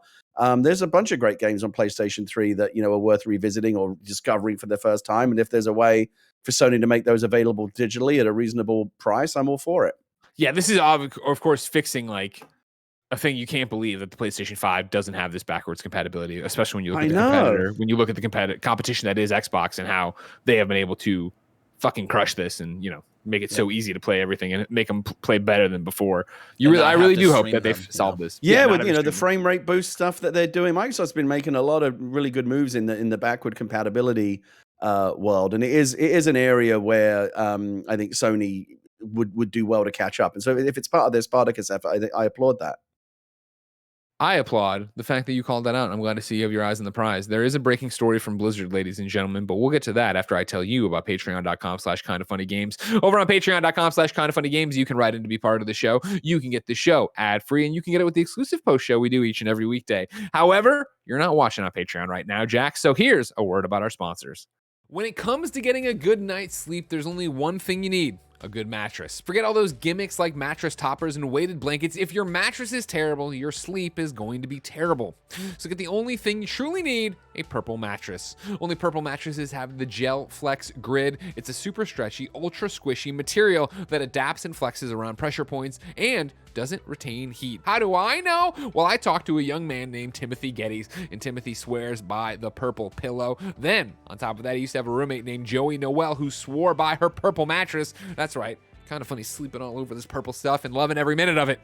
There's a bunch of great games on PlayStation 3 that, are worth revisiting or discovering for the first time. And if there's a way for Sony to make those available digitally at a reasonable price, I'm all for it. Yeah, this is, of course, fixing like a thing you can't believe that the PlayStation 5 doesn't have this backwards compatibility, especially when you look at the competitor, when you look at the competition that is Xbox and how they have been able to fucking crush this and, make it so easy to play everything and make them play better than before. I really do hope that they've solved this. Yeah, with the frame rate boost stuff that they're doing. Microsoft's been making a lot of really good moves in the backward compatibility world, and it is an area where I think Sony would do well to catch up. And so if it's part of their Spartacus effort, I applaud that. I applaud the fact that you called that out. I'm glad to see you have your eyes on the prize. There is a breaking story from Blizzard, ladies and gentlemen, but we'll get to that after I tell you about patreon.com/kindafunnygames. Over on patreon.com/kindafunnygames, you can write in to be part of the show. You can get the show ad-free, and you can get it with the exclusive post show we do each and every weekday. However, you're not watching on Patreon right now, Jack, so here's a word about our sponsors. When it comes to getting a good night's sleep, there's only one thing you need. A good mattress. Forget all those gimmicks like mattress toppers and weighted blankets. If your mattress is terrible, your sleep is going to be terrible. So get the only thing you truly need, a Purple mattress. Only Purple mattresses have the Gel Flex Grid. It's a super stretchy, ultra squishy material that adapts and flexes around pressure points and doesn't retain heat. How do I know? Well, I talked to a young man named Timothy Geddes, and Timothy swears by the Purple pillow. Then, on top of that, he used to have a roommate named Joey Noel who swore by her Purple mattress. That's right. Kind of funny sleeping all over this purple stuff and loving every minute of it.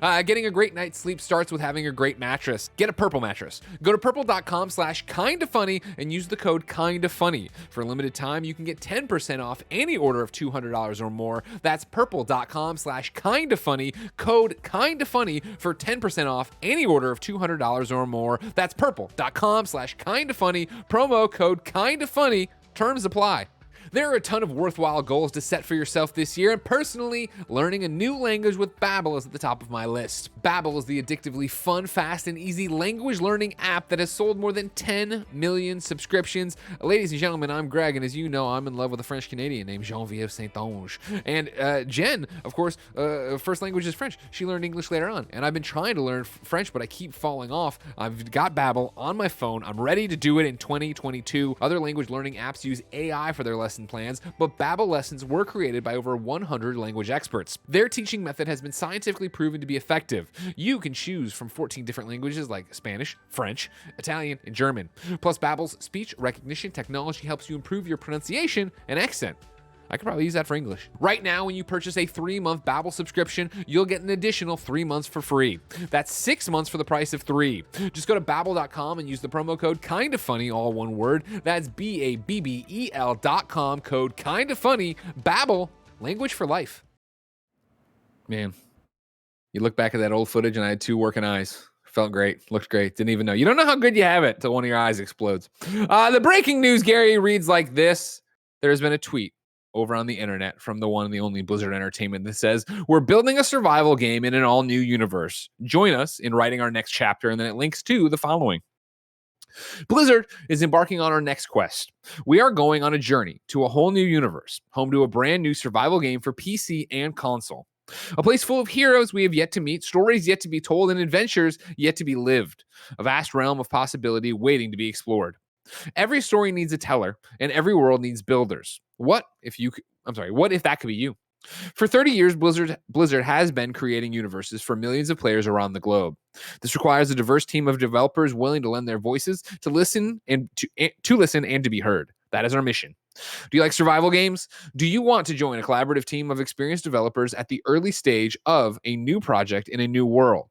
Getting a great night's sleep starts with having a great mattress. Get a purple mattress. Go to purple.com/kindafunny and use the code KindaFunny. For a limited time, you can get 10% off any order of $200 or more. That's purple.com/kindafunny, code KindaFunny for 10% off any order of $200 or more. That's purple.com/kindafunny, promo code KindaFunny. Terms apply. There are a ton of worthwhile goals to set for yourself this year, and personally, learning a new language with Babbel is at the top of my list. Babbel is the addictively fun, fast, and easy language learning app that has sold more than 10 million subscriptions. Ladies and gentlemen, I'm Greg, and as you know, I'm in love with a French Canadian named Geneviève Saint-Onge. And Jen, of course, first language is French. She learned English later on, and I've been trying to learn French, but I keep falling off. I've got Babbel on my phone. I'm ready to do it in 2022. Other language learning apps use AI for their lesson plans, but Babbel lessons were created by over 100 language experts. Their teaching method has been scientifically proven to be effective. You can choose from 14 different languages like Spanish, French, Italian, and German. Plus, Babbel's speech recognition technology helps you improve your pronunciation and accent. I could probably use that for English. Right now, when you purchase a 3-month Babbel subscription, you'll get an additional 3 months for free. That's 6 months for the price of 3. Just go to Babbel.com and use the promo code KindaFunny, all one word. That's BABBEL.com, code KindaFunny. Babbel, language for life. Man, you look back at that old footage and I had 2 working eyes. Felt great. Looked great. Didn't even know. You don't know how good you have it till one of your eyes explodes. The breaking news, Gary, reads like this. There has been a tweet over on the internet from the one and the only Blizzard Entertainment that says, we're building a survival game in an all-new universe. Join us in writing our next chapter, and then it links to the following. Blizzard is embarking on our next quest. We are going on a journey to a whole new universe, home to a brand new survival game for PC and console. A place full of heroes we have yet to meet, stories yet to be told, and adventures yet to be lived. A vast realm of possibility waiting to be explored. Every story needs a teller, and every world needs builders. What if that could be you? For 30 years, Blizzard has been creating universes for millions of players around the globe. This requires a diverse team of developers willing to lend their voices to listen and to be heard. That is our mission. Do you like survival games? Do you want to join a collaborative team of experienced developers at the early stage of a new project in a new world?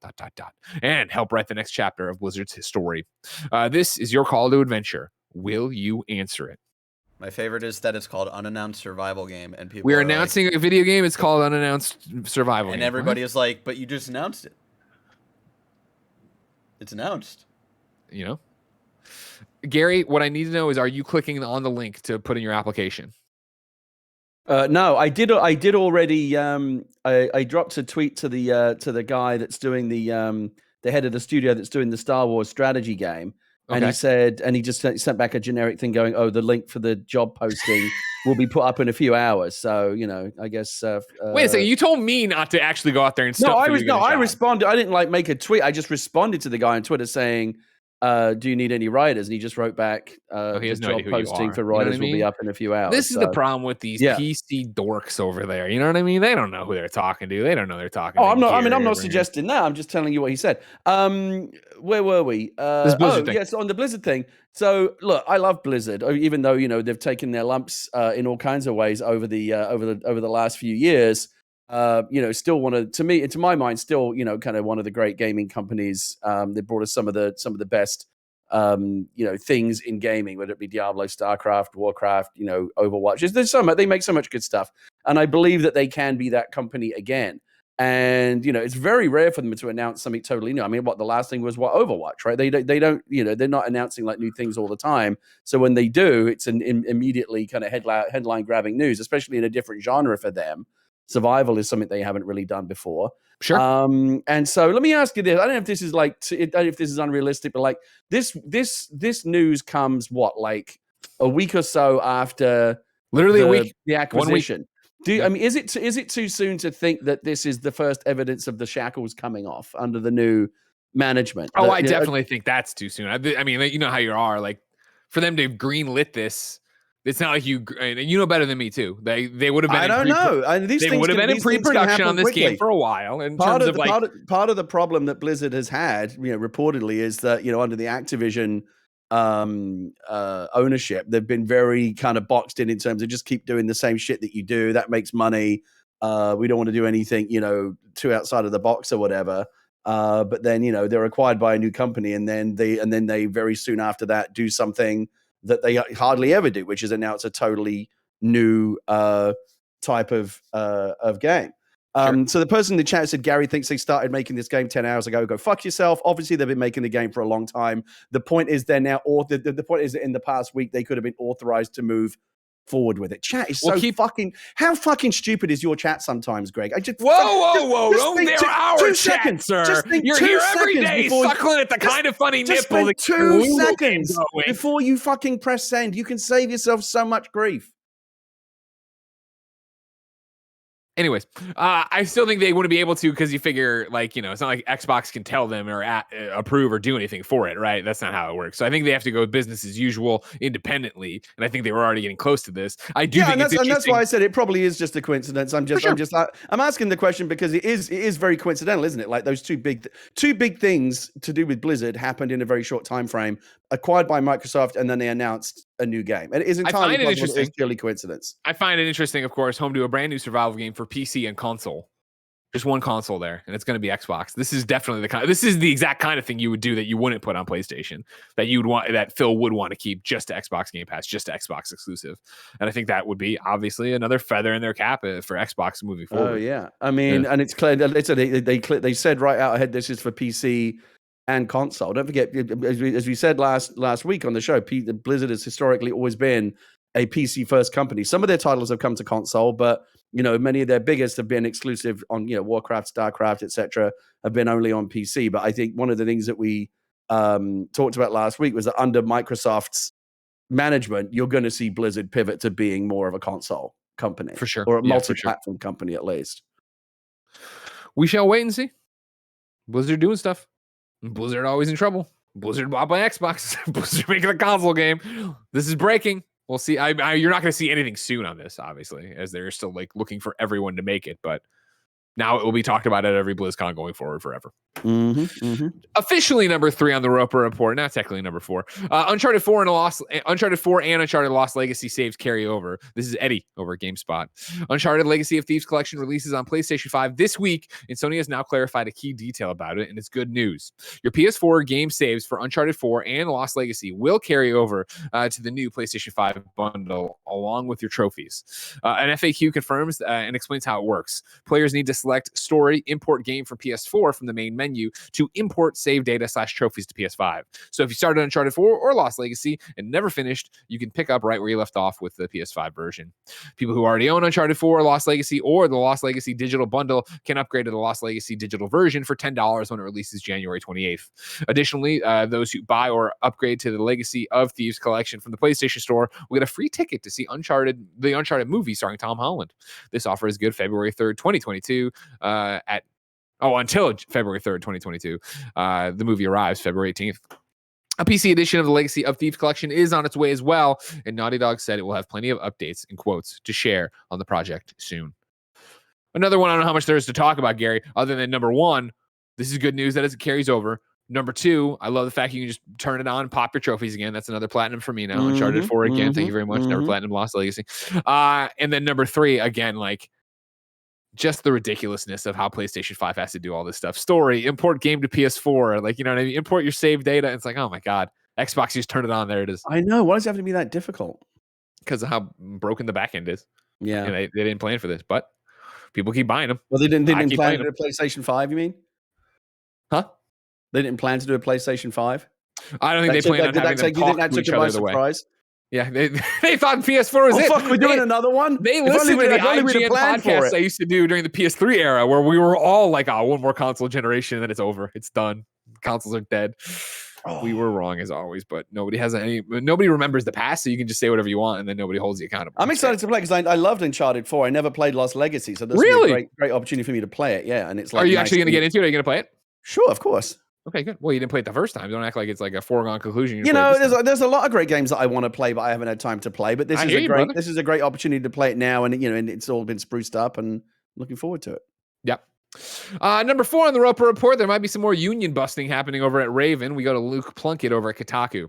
And help write the next chapter of Blizzard's story. This is your call to adventure. Will you answer it? My favorite is that it's called Unannounced Survival Game, and people we're announcing a video game. It's called Unannounced Survival Game. And everybody is like, but you just announced it. It's announced. You know? Gary, what I need to know is, are you clicking on the link to put in your application? No, I did already. I dropped a tweet to the guy that's doing the head of the studio that's doing the Star Wars strategy game. And he said, and he just sent back a generic thing going, oh, the link for the job posting will be put up in a few hours. So, you know, I guess. Wait a second. You told me not to actually go out there and stuff. I responded. I didn't make a tweet. I just responded to the guy on Twitter saying, do you need any writers? And he just wrote back, he has the no job idea who you posting are. for writers You know what I mean? will be up in a few hours. This is the problem with these PC dorks over there. You know what I mean? They don't know who they're talking to. They don't know they're talking to. I'm not suggesting that. I'm just telling you what he said. Where were we? This Blizzard thing. Yes, on the Blizzard thing. So look, I love Blizzard, even though, you know, they've taken their lumps in all kinds of ways over the last few years. You know, still to my mind, still, you know, kind of one of the great gaming companies. They brought us some of the best, you know, things in gaming, whether it be Diablo, StarCraft, Warcraft, you know, Overwatch. They make so much good stuff, and I believe that they can be that company again. And, you know, it's very rare for them to announce something totally new. I mean, the last thing was Overwatch, right? They don't, you know, they're not announcing like new things all the time. So when they do, it's immediately kind of headline grabbing news, especially in a different genre for them. Survival is something they haven't really done before. Sure. And so let me ask you this. I don't know if this is if this is unrealistic, but like this news comes like a week or so after literally a week, the acquisition. I mean, is it too soon to think that this is the first evidence of the shackles coming off under the new management? Oh, I definitely think that's too soon. I mean, you know how you are. Like, for them to greenlit this, it's not like you know better than me too. They would have been. I don't know. They would have been in pre-production on this game for a while. And part of the problem that Blizzard has had, you know, reportedly, is that, you know, under the Activision ownership, they've been very kind of boxed in terms of just keep doing the same shit that you do. That makes money. We don't want to do anything, too outside of the box or whatever. But then, they're acquired by a new company, and then they very soon after that do something that they hardly ever do, which is announce a totally new type of game. So the person in the chat said, Gary thinks they started making this game 10 hours ago. Go fuck yourself. Obviously, they've been making the game for a long time. The point is they're now, the point is that in the past week, they could have been authorized to move forward with it. Chat is how fucking stupid is your chat sometimes, Greg? Whoa! Don't dare our chat, sir. You're here every day suckling at the kind of funny nipple. 2 seconds before you fucking press send. You can save yourself so much grief. Anyways, I still think they wouldn't be able to, because you figure, like, it's not like Xbox can tell them or approve or do anything for it, right? That's not how it works. So I think they have to go business as usual independently, and I think they were already getting close to this. I do think that's why I said it probably is just a coincidence. I'm asking the question because it is very coincidental, isn't it? Like those two big things to do with Blizzard happened in a very short time frame, acquired by Microsoft, and then they announced a new game. And it is entirely possible it's purely coincidence. I find it interesting, of course, home to a brand new survival game for PC and console. Just one console there, and it's going to be Xbox. This is definitely this is the exact kind of thing you would do that you wouldn't put on PlayStation, that Phil would want to keep just to Xbox Game Pass, just to Xbox exclusive. And I think that would be obviously another feather in their cap for Xbox moving forward. Oh yeah, I mean, and it's clear. They said right out ahead this is for PC and console. Don't forget, as we said last week on the show, Blizzard has historically always been a PC first company. Some of their titles have come to console, but many of their biggest have been exclusive on Warcraft, StarCraft, etc. have been only on PC. But I think one of the things that we talked about last week was that under Microsoft's management, you're going to see Blizzard pivot to being more of a console company, for sure, or a multi-platform company at least. We shall wait and see. Blizzard doing stuff. Blizzard always in trouble. Blizzard bought by Xbox. Blizzard making a console game. This is breaking. We'll see. You're not going to see anything soon on this, obviously, as they're still looking for everyone to make it. But now it will be talked about at every BlizzCon going forward forever. Officially number 3 on the Roper Report, not technically number 4. Uncharted 4 and Uncharted Lost Legacy saves carry over. This is Eddie over at GameSpot. Uncharted Legacy of Thieves Collection releases on PlayStation 5 this week, and Sony has now clarified a key detail about it, and it's good news. Your PS4 game saves for Uncharted 4 and Lost Legacy will carry over to the new PlayStation 5 bundle along with your trophies. An FAQ confirms and explains how it works. Players need to select Story, Import Game from PS4 from the main menu to import save data / trophies to PS5. So if you started Uncharted 4 or Lost Legacy and never finished, you can pick up right where you left off with the PS5 version. People who already own Uncharted 4, Lost Legacy, or the Lost Legacy digital bundle can upgrade to the Lost Legacy digital version for $10 when it releases January 28th. Additionally, those who buy or upgrade to the Legacy of Thieves collection from the PlayStation Store will get a free ticket to see the Uncharted movie starring Tom Holland. This offer is good February 3rd, 2022 until February 3rd, 2022. The movie arrives February 18th. A PC edition of the Legacy of Thieves collection is on its way as well, and Naughty Dog said it will have plenty of updates and quotes to share on the project soon. Another one, I don't know how much there is to talk about, Gary, other than number 1, this is good news that it carries over. Number 2, I love the fact you can just turn it on, pop your trophies again. That's another platinum for me now. Uncharted 4 again. Thank you very much. Never platinum Lost Legacy. And then number 3, again, just the ridiculousness of how PlayStation 5 has to do all this stuff. Story, import game to PS4. You know what I mean? Import your save data. It's like, oh my God. Xbox, just turn it on. There it is. I know. Why does it have to be that difficult? Because of how broken the back end is. Yeah. And they didn't plan for this, but people keep buying them. Well, they didn't plan to do a PlayStation 5, you mean? Huh? They didn't plan to do a PlayStation 5? I don't think they plan on having them talk to each other the way. Yeah, they thought PS4 was it. Fuck, we're doing another one? They listened to the IGN podcast I used to do during the PS3 era, where we were all like, oh, one more console generation, and then it's over. It's done. Consoles are dead. Oh. We were wrong as always, but nobody remembers the past, so you can just say whatever you want, and then nobody holds you accountable. I'm excited to play because I loved Uncharted 4. I never played Lost Legacy, so this is a great opportunity for me to play it. Yeah, and it's like. Are you actually going to get into it? Are you going to play it? Sure, of course. Okay, good. Well, you didn't play it the first time. Don't act like it's like a foregone conclusion. There's a lot of great games that I want to play, but I haven't had time to play. But this is a great opportunity to play it now, and and it's all been spruced up, and looking forward to it. Yep. Number 4 on the Roper Report, there might be some more union busting happening over at Raven. We go to Luke Plunkett over at Kotaku.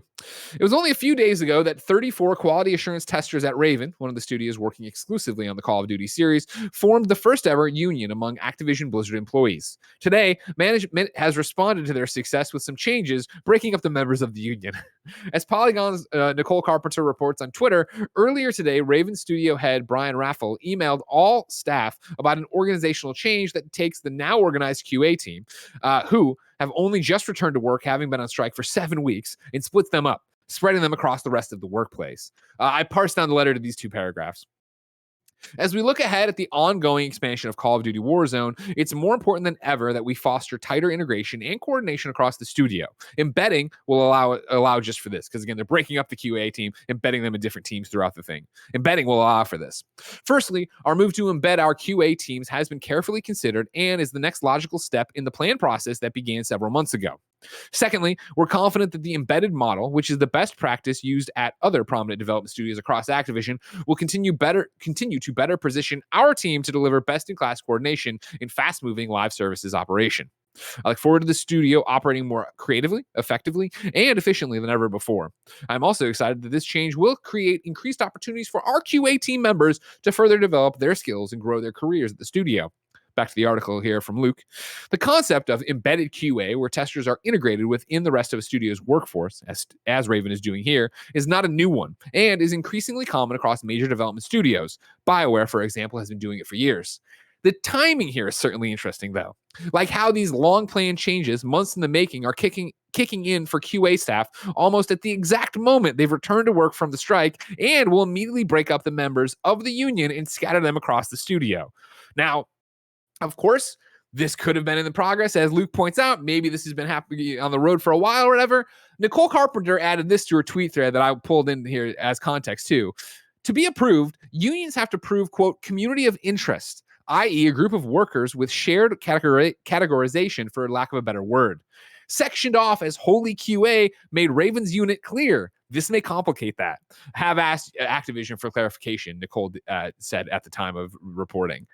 It was only a few days ago that 34 quality assurance testers at Raven, one of the studios working exclusively on the Call of Duty series, formed the first ever union among Activision Blizzard employees. Today, management has responded to their success with some changes, breaking up the members of the union. As Polygon's Nicole Carpenter reports on Twitter, earlier today, Raven studio head Brian Raffel emailed all staff about an organizational change that takes the now organized QA team, who have only just returned to work, having been on strike for 7 weeks, and splits them up, spreading them across the rest of the workplace. I parsed down the letter to these 2 paragraphs. As we look ahead at the ongoing expansion of Call of Duty Warzone, it's more important than ever that we foster tighter integration and coordination across the studio. Embedding will allow just for this, because again, they're breaking up the QA team, embedding them in different teams throughout the thing. Embedding will allow for this. Firstly, our move to embed our QA teams has been carefully considered and is the next logical step in the plan process that began several months ago. Secondly, we're confident that the embedded model, which is the best practice used at other prominent development studios across Activision, will continue to better position our team to deliver best-in-class coordination in fast-moving live services operation. I look forward to the studio operating more creatively, effectively, and efficiently than ever before. I'm also excited that this change will create increased opportunities for our QA team members to further develop their skills and grow their careers at the studio. Back to the article here from Luke. The concept of embedded QA, where testers are integrated within the rest of a studio's workforce, as Raven is doing here, is not a new one and is increasingly common across major development studios. BioWare, for example, has been doing it for years. The timing here is certainly interesting, though. Like how these long-planned changes, months in the making, are kicking in for QA staff almost at the exact moment they've returned to work from the strike and will immediately break up the members of the union and scatter them across the studio. Now, of course, this could have been in the progress. As Luke points out, maybe this has been happening on the road for a while or whatever. Nicole Carpenter added this to her tweet thread that I pulled in here as context too. To be approved, unions have to prove, quote, community of interest, i.e. a group of workers with shared categorization, for lack of a better word. Sectioned off as wholly QA made Raven's unit clear. This may complicate that. Have asked Activision for clarification, Nicole said at the time of reporting.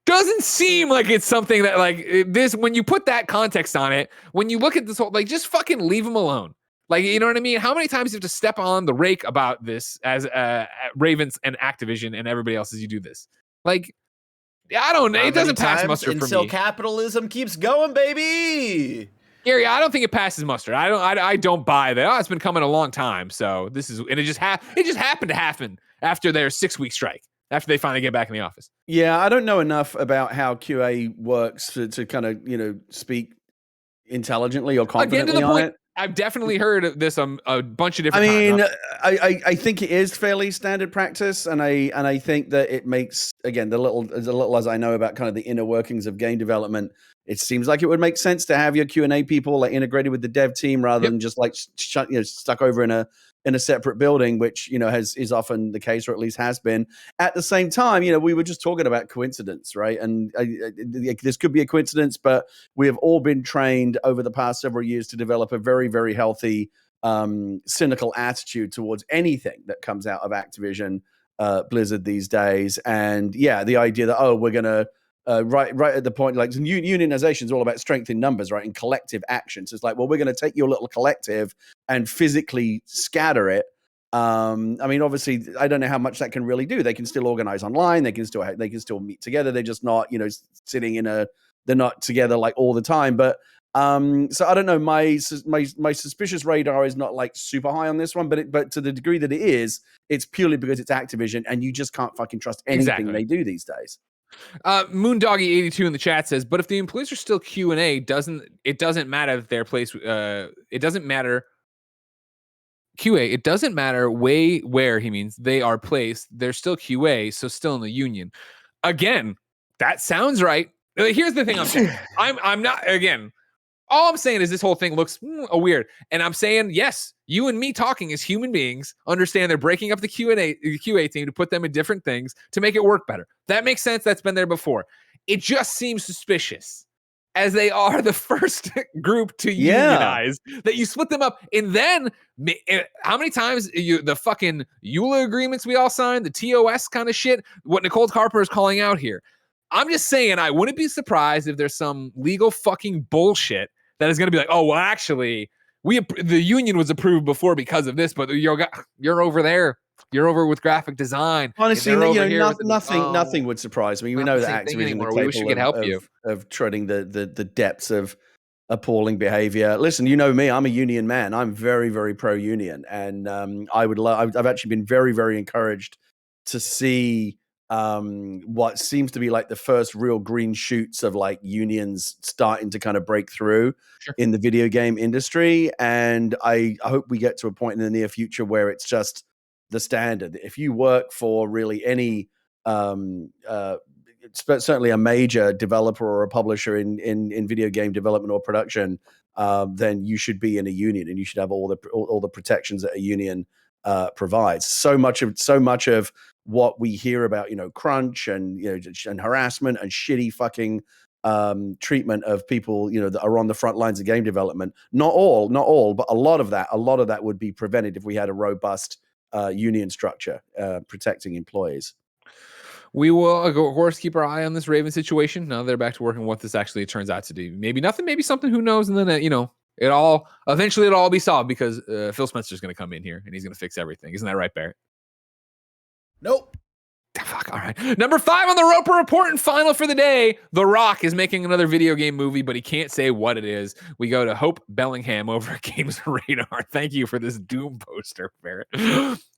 Doesn't seem like it's something that, like, this, when you put that context on it, when you look at this whole, like, just fucking leave them alone. Like, you know what I mean? How many times do you have to step on the rake about this as Ravens and Activision and everybody else as you do this? Like, I don't know. It doesn't pass muster for me. Until capitalism keeps going, baby. Gary, I don't think it passes muster. I don't buy that. Oh, it's been coming a long time. So this is, and it just happened to happen after their 6-week strike, after they finally get back in the office. Yeah, I don't know enough about how QA works to kind of, speak intelligently or confidently Again, to the point, it. I've definitely heard this a bunch of different times. I think it is fairly standard practice, and I think that it makes, again, as little as I know about kind of the inner workings of game development, it seems like it would make sense to have your Q&A people like integrated with the dev team rather than just like stuck over in a separate building, which is often the case, or at least has been. At the same time, we were just talking about coincidence, right? And this could be a coincidence, but we have all been trained over the past several years to develop a very, very healthy, cynical attitude towards anything that comes out of Activision Blizzard these days. And yeah, the idea that we're gonna right at the point, like, unionization is all about strength in numbers, right, and collective action. So it's like, well, we're going to take your little collective and physically scatter it. I mean, obviously, I don't know how much that can really do. They can still organize online. They can still meet together. They're just not, sitting they're not together like all the time. But so I don't know. My suspicious radar is not like super high on this one, but to the degree that it is, it's purely because it's Activision, and you just can't fucking trust anything they do these days. Moondoggy82 in the chat says, but if the employees are still Q&A, it doesn't matter that their place, it doesn't matter QA, it doesn't matter where he means they are placed, they're still QA, so still in the union. Again, that sounds right. Here's the thing I'm saying. I'm not, again, all I'm saying is this whole thing looks weird. And I'm saying, yes, you and me talking as human beings understand they're breaking up the QA team to put them in different things to make it work better. That makes sense. That's been there before. It just seems suspicious, as they are the first group to unionize, that you split them up. And then how many times the fucking EULA agreements we all signed, the TOS kind of shit, what Nicole Carpenter is calling out here. I'm just saying, I wouldn't be surprised if there's some legal fucking bullshit that is going to be like, oh, well, actually, the union was approved before because of this, but you're over there. You're over with graphic design. Honestly, over here with nothing would surprise me. We not know the that same thing Activision anymore. are We wish we could help you. of treading the depths of appalling behavior. Listen, you know me, I'm a union man. I'm very, very pro-union. And I've actually been very, very encouraged to see what seems to be like the first real green shoots of like unions starting to kind of break through in the video game industry. And I hope we get to a point in the near future where it's just the standard. If you work for really any certainly a major developer or a publisher in video game development or production, then you should be in a union and you should have all the protections that a union provides. So much of what we hear about, crunch and and harassment and shitty fucking treatment of people, that are on the front lines of game development. Not all, but a lot of that would be prevented if we had a robust union structure protecting employees. We will, of course, keep our eye on this Raven situation. Now they're back to working what this actually turns out to be. Maybe nothing, maybe something, who knows? And then, eventually it'll all be solved because Phil Spencer's going to come in here and he's going to fix everything. Isn't that right, Barrett? Nope. Fuck, all right. Number 5 on the Roper Report and final for the day. The Rock is making another video game movie, but he can't say what it is. We go to Hope Bellingham over at Games Radar. Thank you for this Doom poster, Barrett.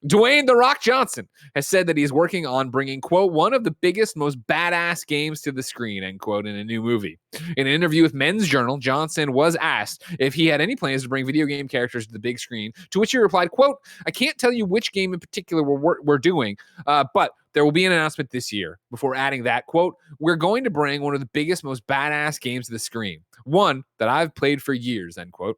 Dwayne "The Rock" Johnson has said that he's working on bringing, quote, one of the biggest, most badass games to the screen, end quote, in a new movie. In an interview with Men's Journal, Johnson was asked if he had any plans to bring video game characters to the big screen, to which he replied, quote, "I can't tell you which game in particular we're doing, but there will be an announcement this year," before adding that, quote, "We're going to bring one of the biggest, most badass games to the screen. One that I've played for years," end quote.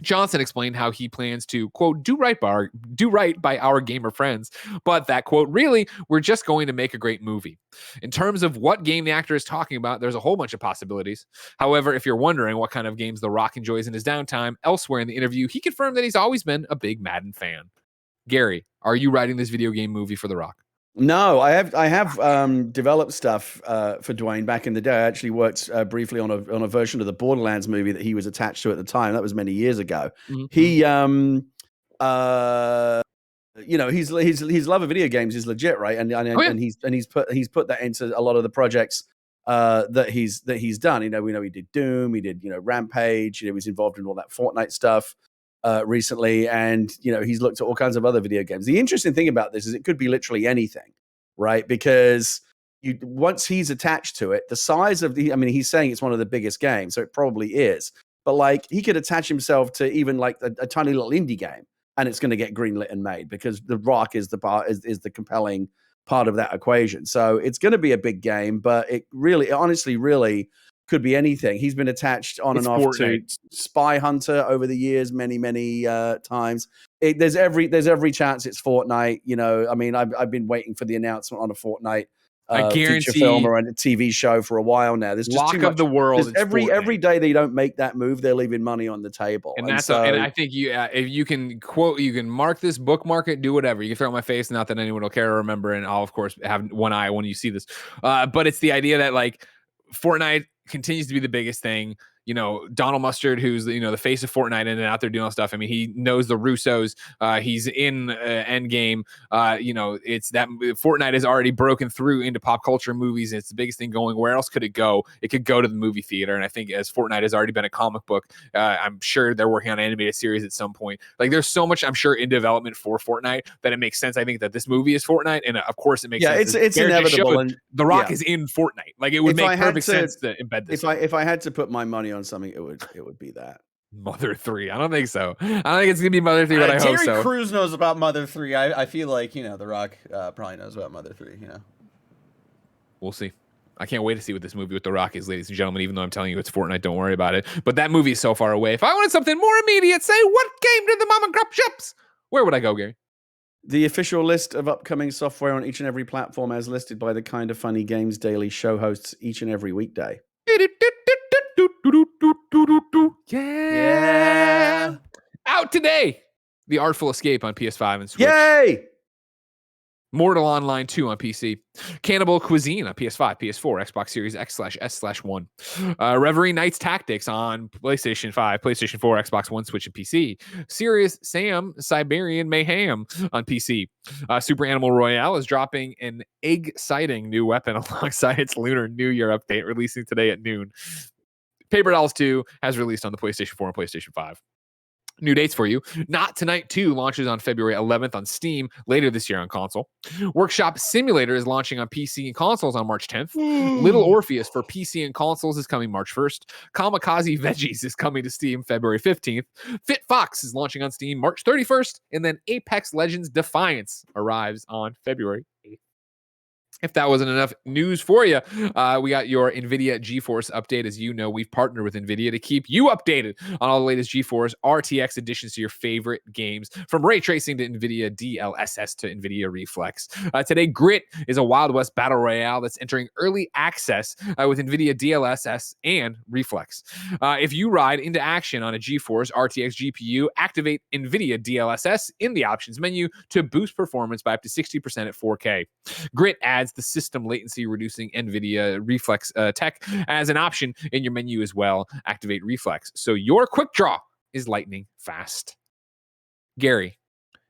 Johnson explained how he plans to, quote, do right by our gamer friends, but that, quote, "really, we're just going to make a great movie." In terms of what game the actor is talking about, there's a whole bunch of possibilities. However, if you're wondering what kind of games The Rock enjoys in his downtime, elsewhere in the interview, he confirmed that he's always been a big Madden fan. Gary, are you writing this video game movie for The Rock? No, I have developed stuff for Dwayne back in the day. I actually worked briefly on a version of the Borderlands movie that he was attached to at the time. That was many years ago. Mm-hmm. He his love of video games is legit, right? And he's put that into a lot of the projects that he's done. We know he did Doom, he did Rampage. He was involved in all that Fortnite stuff recently, and he's looked at all kinds of other video games. The interesting thing about this is it could be literally anything, right? Because once he's attached to it, the size of he's saying it's one of the biggest games, so it probably is. But like, he could attach himself to even like a tiny little indie game, and it's going to get greenlit and made because The Rock is the compelling part of that equation. So it's going to be a big game, but it honestly could be anything. He's been attached on and off to Spy Hunter over the years, many times. There's every chance it's Fortnite. I've been waiting for the announcement on a Fortnite feature film or a TV show for a while now. There's just too much. Of the world. Every day they don't make that move, they're leaving money on the table. And I think if you can quote, you can mark this, bookmark it, do whatever. You can throw it in my face, not that anyone will care or remember, and I'll of course have one eye when you see this. But it's the idea that like Fortnite continues to be the biggest thing. Donald Mustard, who's the face of Fortnite and out there doing all stuff. He knows the Russos. He's in Endgame. It's that Fortnite has already broken through into pop culture movies. It's the biggest thing going. Where else could it go? It could go to the movie theater. And I think as Fortnite has already been a comic book, I'm sure they're working on an animated series at some point. Like, there's so much, I'm sure, in development for Fortnite that it makes sense. I think that this movie is Fortnite, and of course it makes sense. It's inevitable. And The Rock is in Fortnite. Like, it would make perfect sense to embed this. If I had to put my money on something, it would be that. Mother 3. I don't think so. I don't think it's gonna be Mother 3, but I hope so. Terry Crews knows about Mother 3. I feel like The Rock probably knows about Mother 3. We'll see. I can't wait to see what this movie with The Rock is, ladies and gentlemen. Even though I'm telling you it's Fortnite, don't worry about it. But that movie is so far away. If I wanted something more immediate, say, what game did the mama drop ships? Where would I go, Gary? The official list of upcoming software on each and every platform, as listed by the KindaFunny Games Daily show hosts each and every weekday. Yeah. Out today. The Artful Escape on PS5 and Switch. Yay! Mortal Online 2 on PC. Cannibal Cuisine on PS5, PS4, Xbox Series X/S/1. Reverie Knights Tactics on PlayStation 5, PlayStation 4, Xbox One, Switch, and PC. Serious Sam Siberian Mayhem on PC. Super Animal Royale is dropping an egg-sighting new weapon alongside its Lunar New Year update, releasing today at noon. Paper Dolls 2 has released on the PlayStation 4 and PlayStation 5. New dates for you. Not Tonight 2 launches on February 11th on Steam, later this year on console. Workshop Simulator is launching on PC and consoles on March 10th. Little Orpheus for PC and consoles is coming March 1st. Kamikaze Veggies is coming to Steam February 15th. Fit Fox is launching on Steam March 31st. And then Apex Legends Defiance arrives on February 8th. If that wasn't enough news for you, we got your NVIDIA GeForce update. As you know, we've partnered with NVIDIA to keep you updated on all the latest GeForce RTX additions to your favorite games, from ray tracing to NVIDIA DLSS to NVIDIA Reflex. Today, Grit is a Wild West Battle Royale that's entering early access with NVIDIA DLSS and Reflex. If you ride into action on a GeForce RTX GPU, activate NVIDIA DLSS in the options menu to boost performance by up to 60% at 4K. Grit adds the system latency reducing NVIDIA Reflex tech as an option in your menu as well. Activate Reflex, so your quick draw is lightning fast. Gary,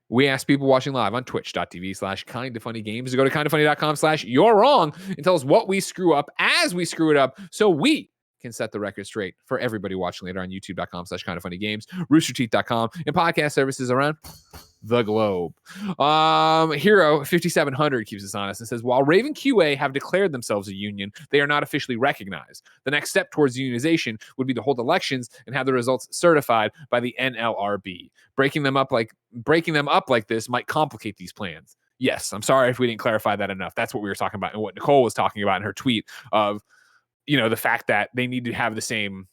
we asked people watching live on twitch.tv/KindaFunnyGames to go to KindaFunny.com/you're wrong and tell us what we screw up as we screw it up, so we can set the record straight for everybody watching later on youtube.com/KindaFunnyGames, roosterteeth.com, and podcast services around the globe. Hero 5700 keeps us honest and says, while Raven QA have declared themselves a union, they are not officially recognized. The next step towards unionization would be to hold elections and have the results certified by the NLRB. Breaking them up like this might complicate these plans. Yes, I'm sorry if we didn't clarify that enough. That's what we were talking about and what Nicole was talking about in her tweet of, the fact that they need to have the same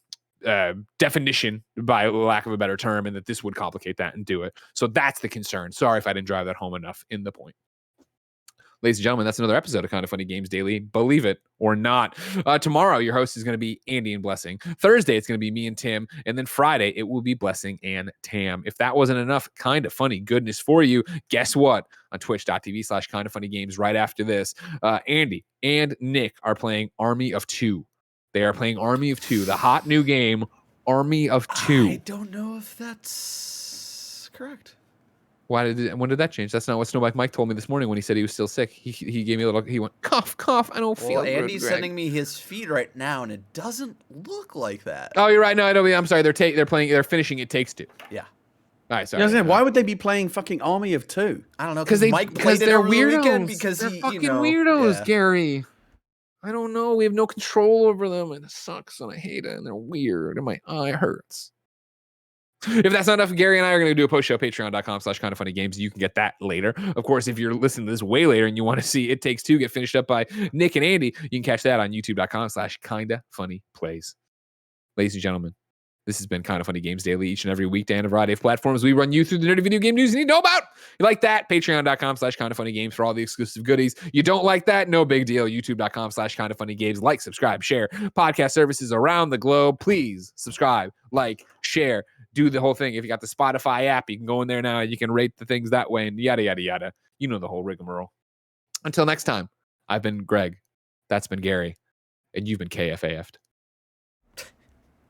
definition, by lack of a better term, and that this would complicate that and do it. So that's the concern. Sorry if I didn't drive that home enough in the point. Ladies and gentlemen, that's another episode of Kinda Funny Games Daily. Believe it or not. Tomorrow, your host is going to be Andy and Blessing. Thursday, it's going to be me and Tim. And then Friday, it will be Blessing and Tam. If that wasn't enough Kinda Funny goodness for you, guess what? On twitch.tv/KindaFunnyGames right after this, Andy and Nick are playing Army of Two. They are playing Army of Two, the hot new game, Army of Two. I don't know if that's correct. When did that change? That's not what Snowbike Mike told me this morning when he said he was still sick. He gave me a little, he went, cough, I don't feel good. Andy's sending me his feed right now, and it doesn't look like that. Oh, you're right. No, I don't. I'm sorry. They're finishing It Takes Two. Yeah. All right, sorry. Why would they be playing fucking Army of Two? I don't know. Because they're weirdos. Because they're fucking weirdos, yeah. Gary. I don't know. We have no control over them, and it sucks, and I hate it, and they're weird, and my eye hurts. If that's not enough, Gary and I are going to do a post show, patreon.com/KindaFunnyGames. You can get that later. Of course, if you're listening to this way later and you want to see It Takes Two get finished up by Nick and Andy, you can catch that on youtube.com/KindaFunnyPlays. Ladies and gentlemen, this has been Kinda Funny Games Daily, each and every weekday on a variety of platforms. We run you through the nerdy video game news you need to know about. You like that? Patreon.com/KindaFunnyGames for all the exclusive goodies. You don't like that? No big deal. YouTube.com/KindaFunnyGames. Like, subscribe, share. Podcast services around the globe. Please subscribe, like, share. Do the whole thing. If you got the Spotify app, you can go in there now. You can rate the things that way and yada, yada, yada. You know the whole rigmarole. Until next time, I've been Greg. That's been Gary. And you've been KFAF'd.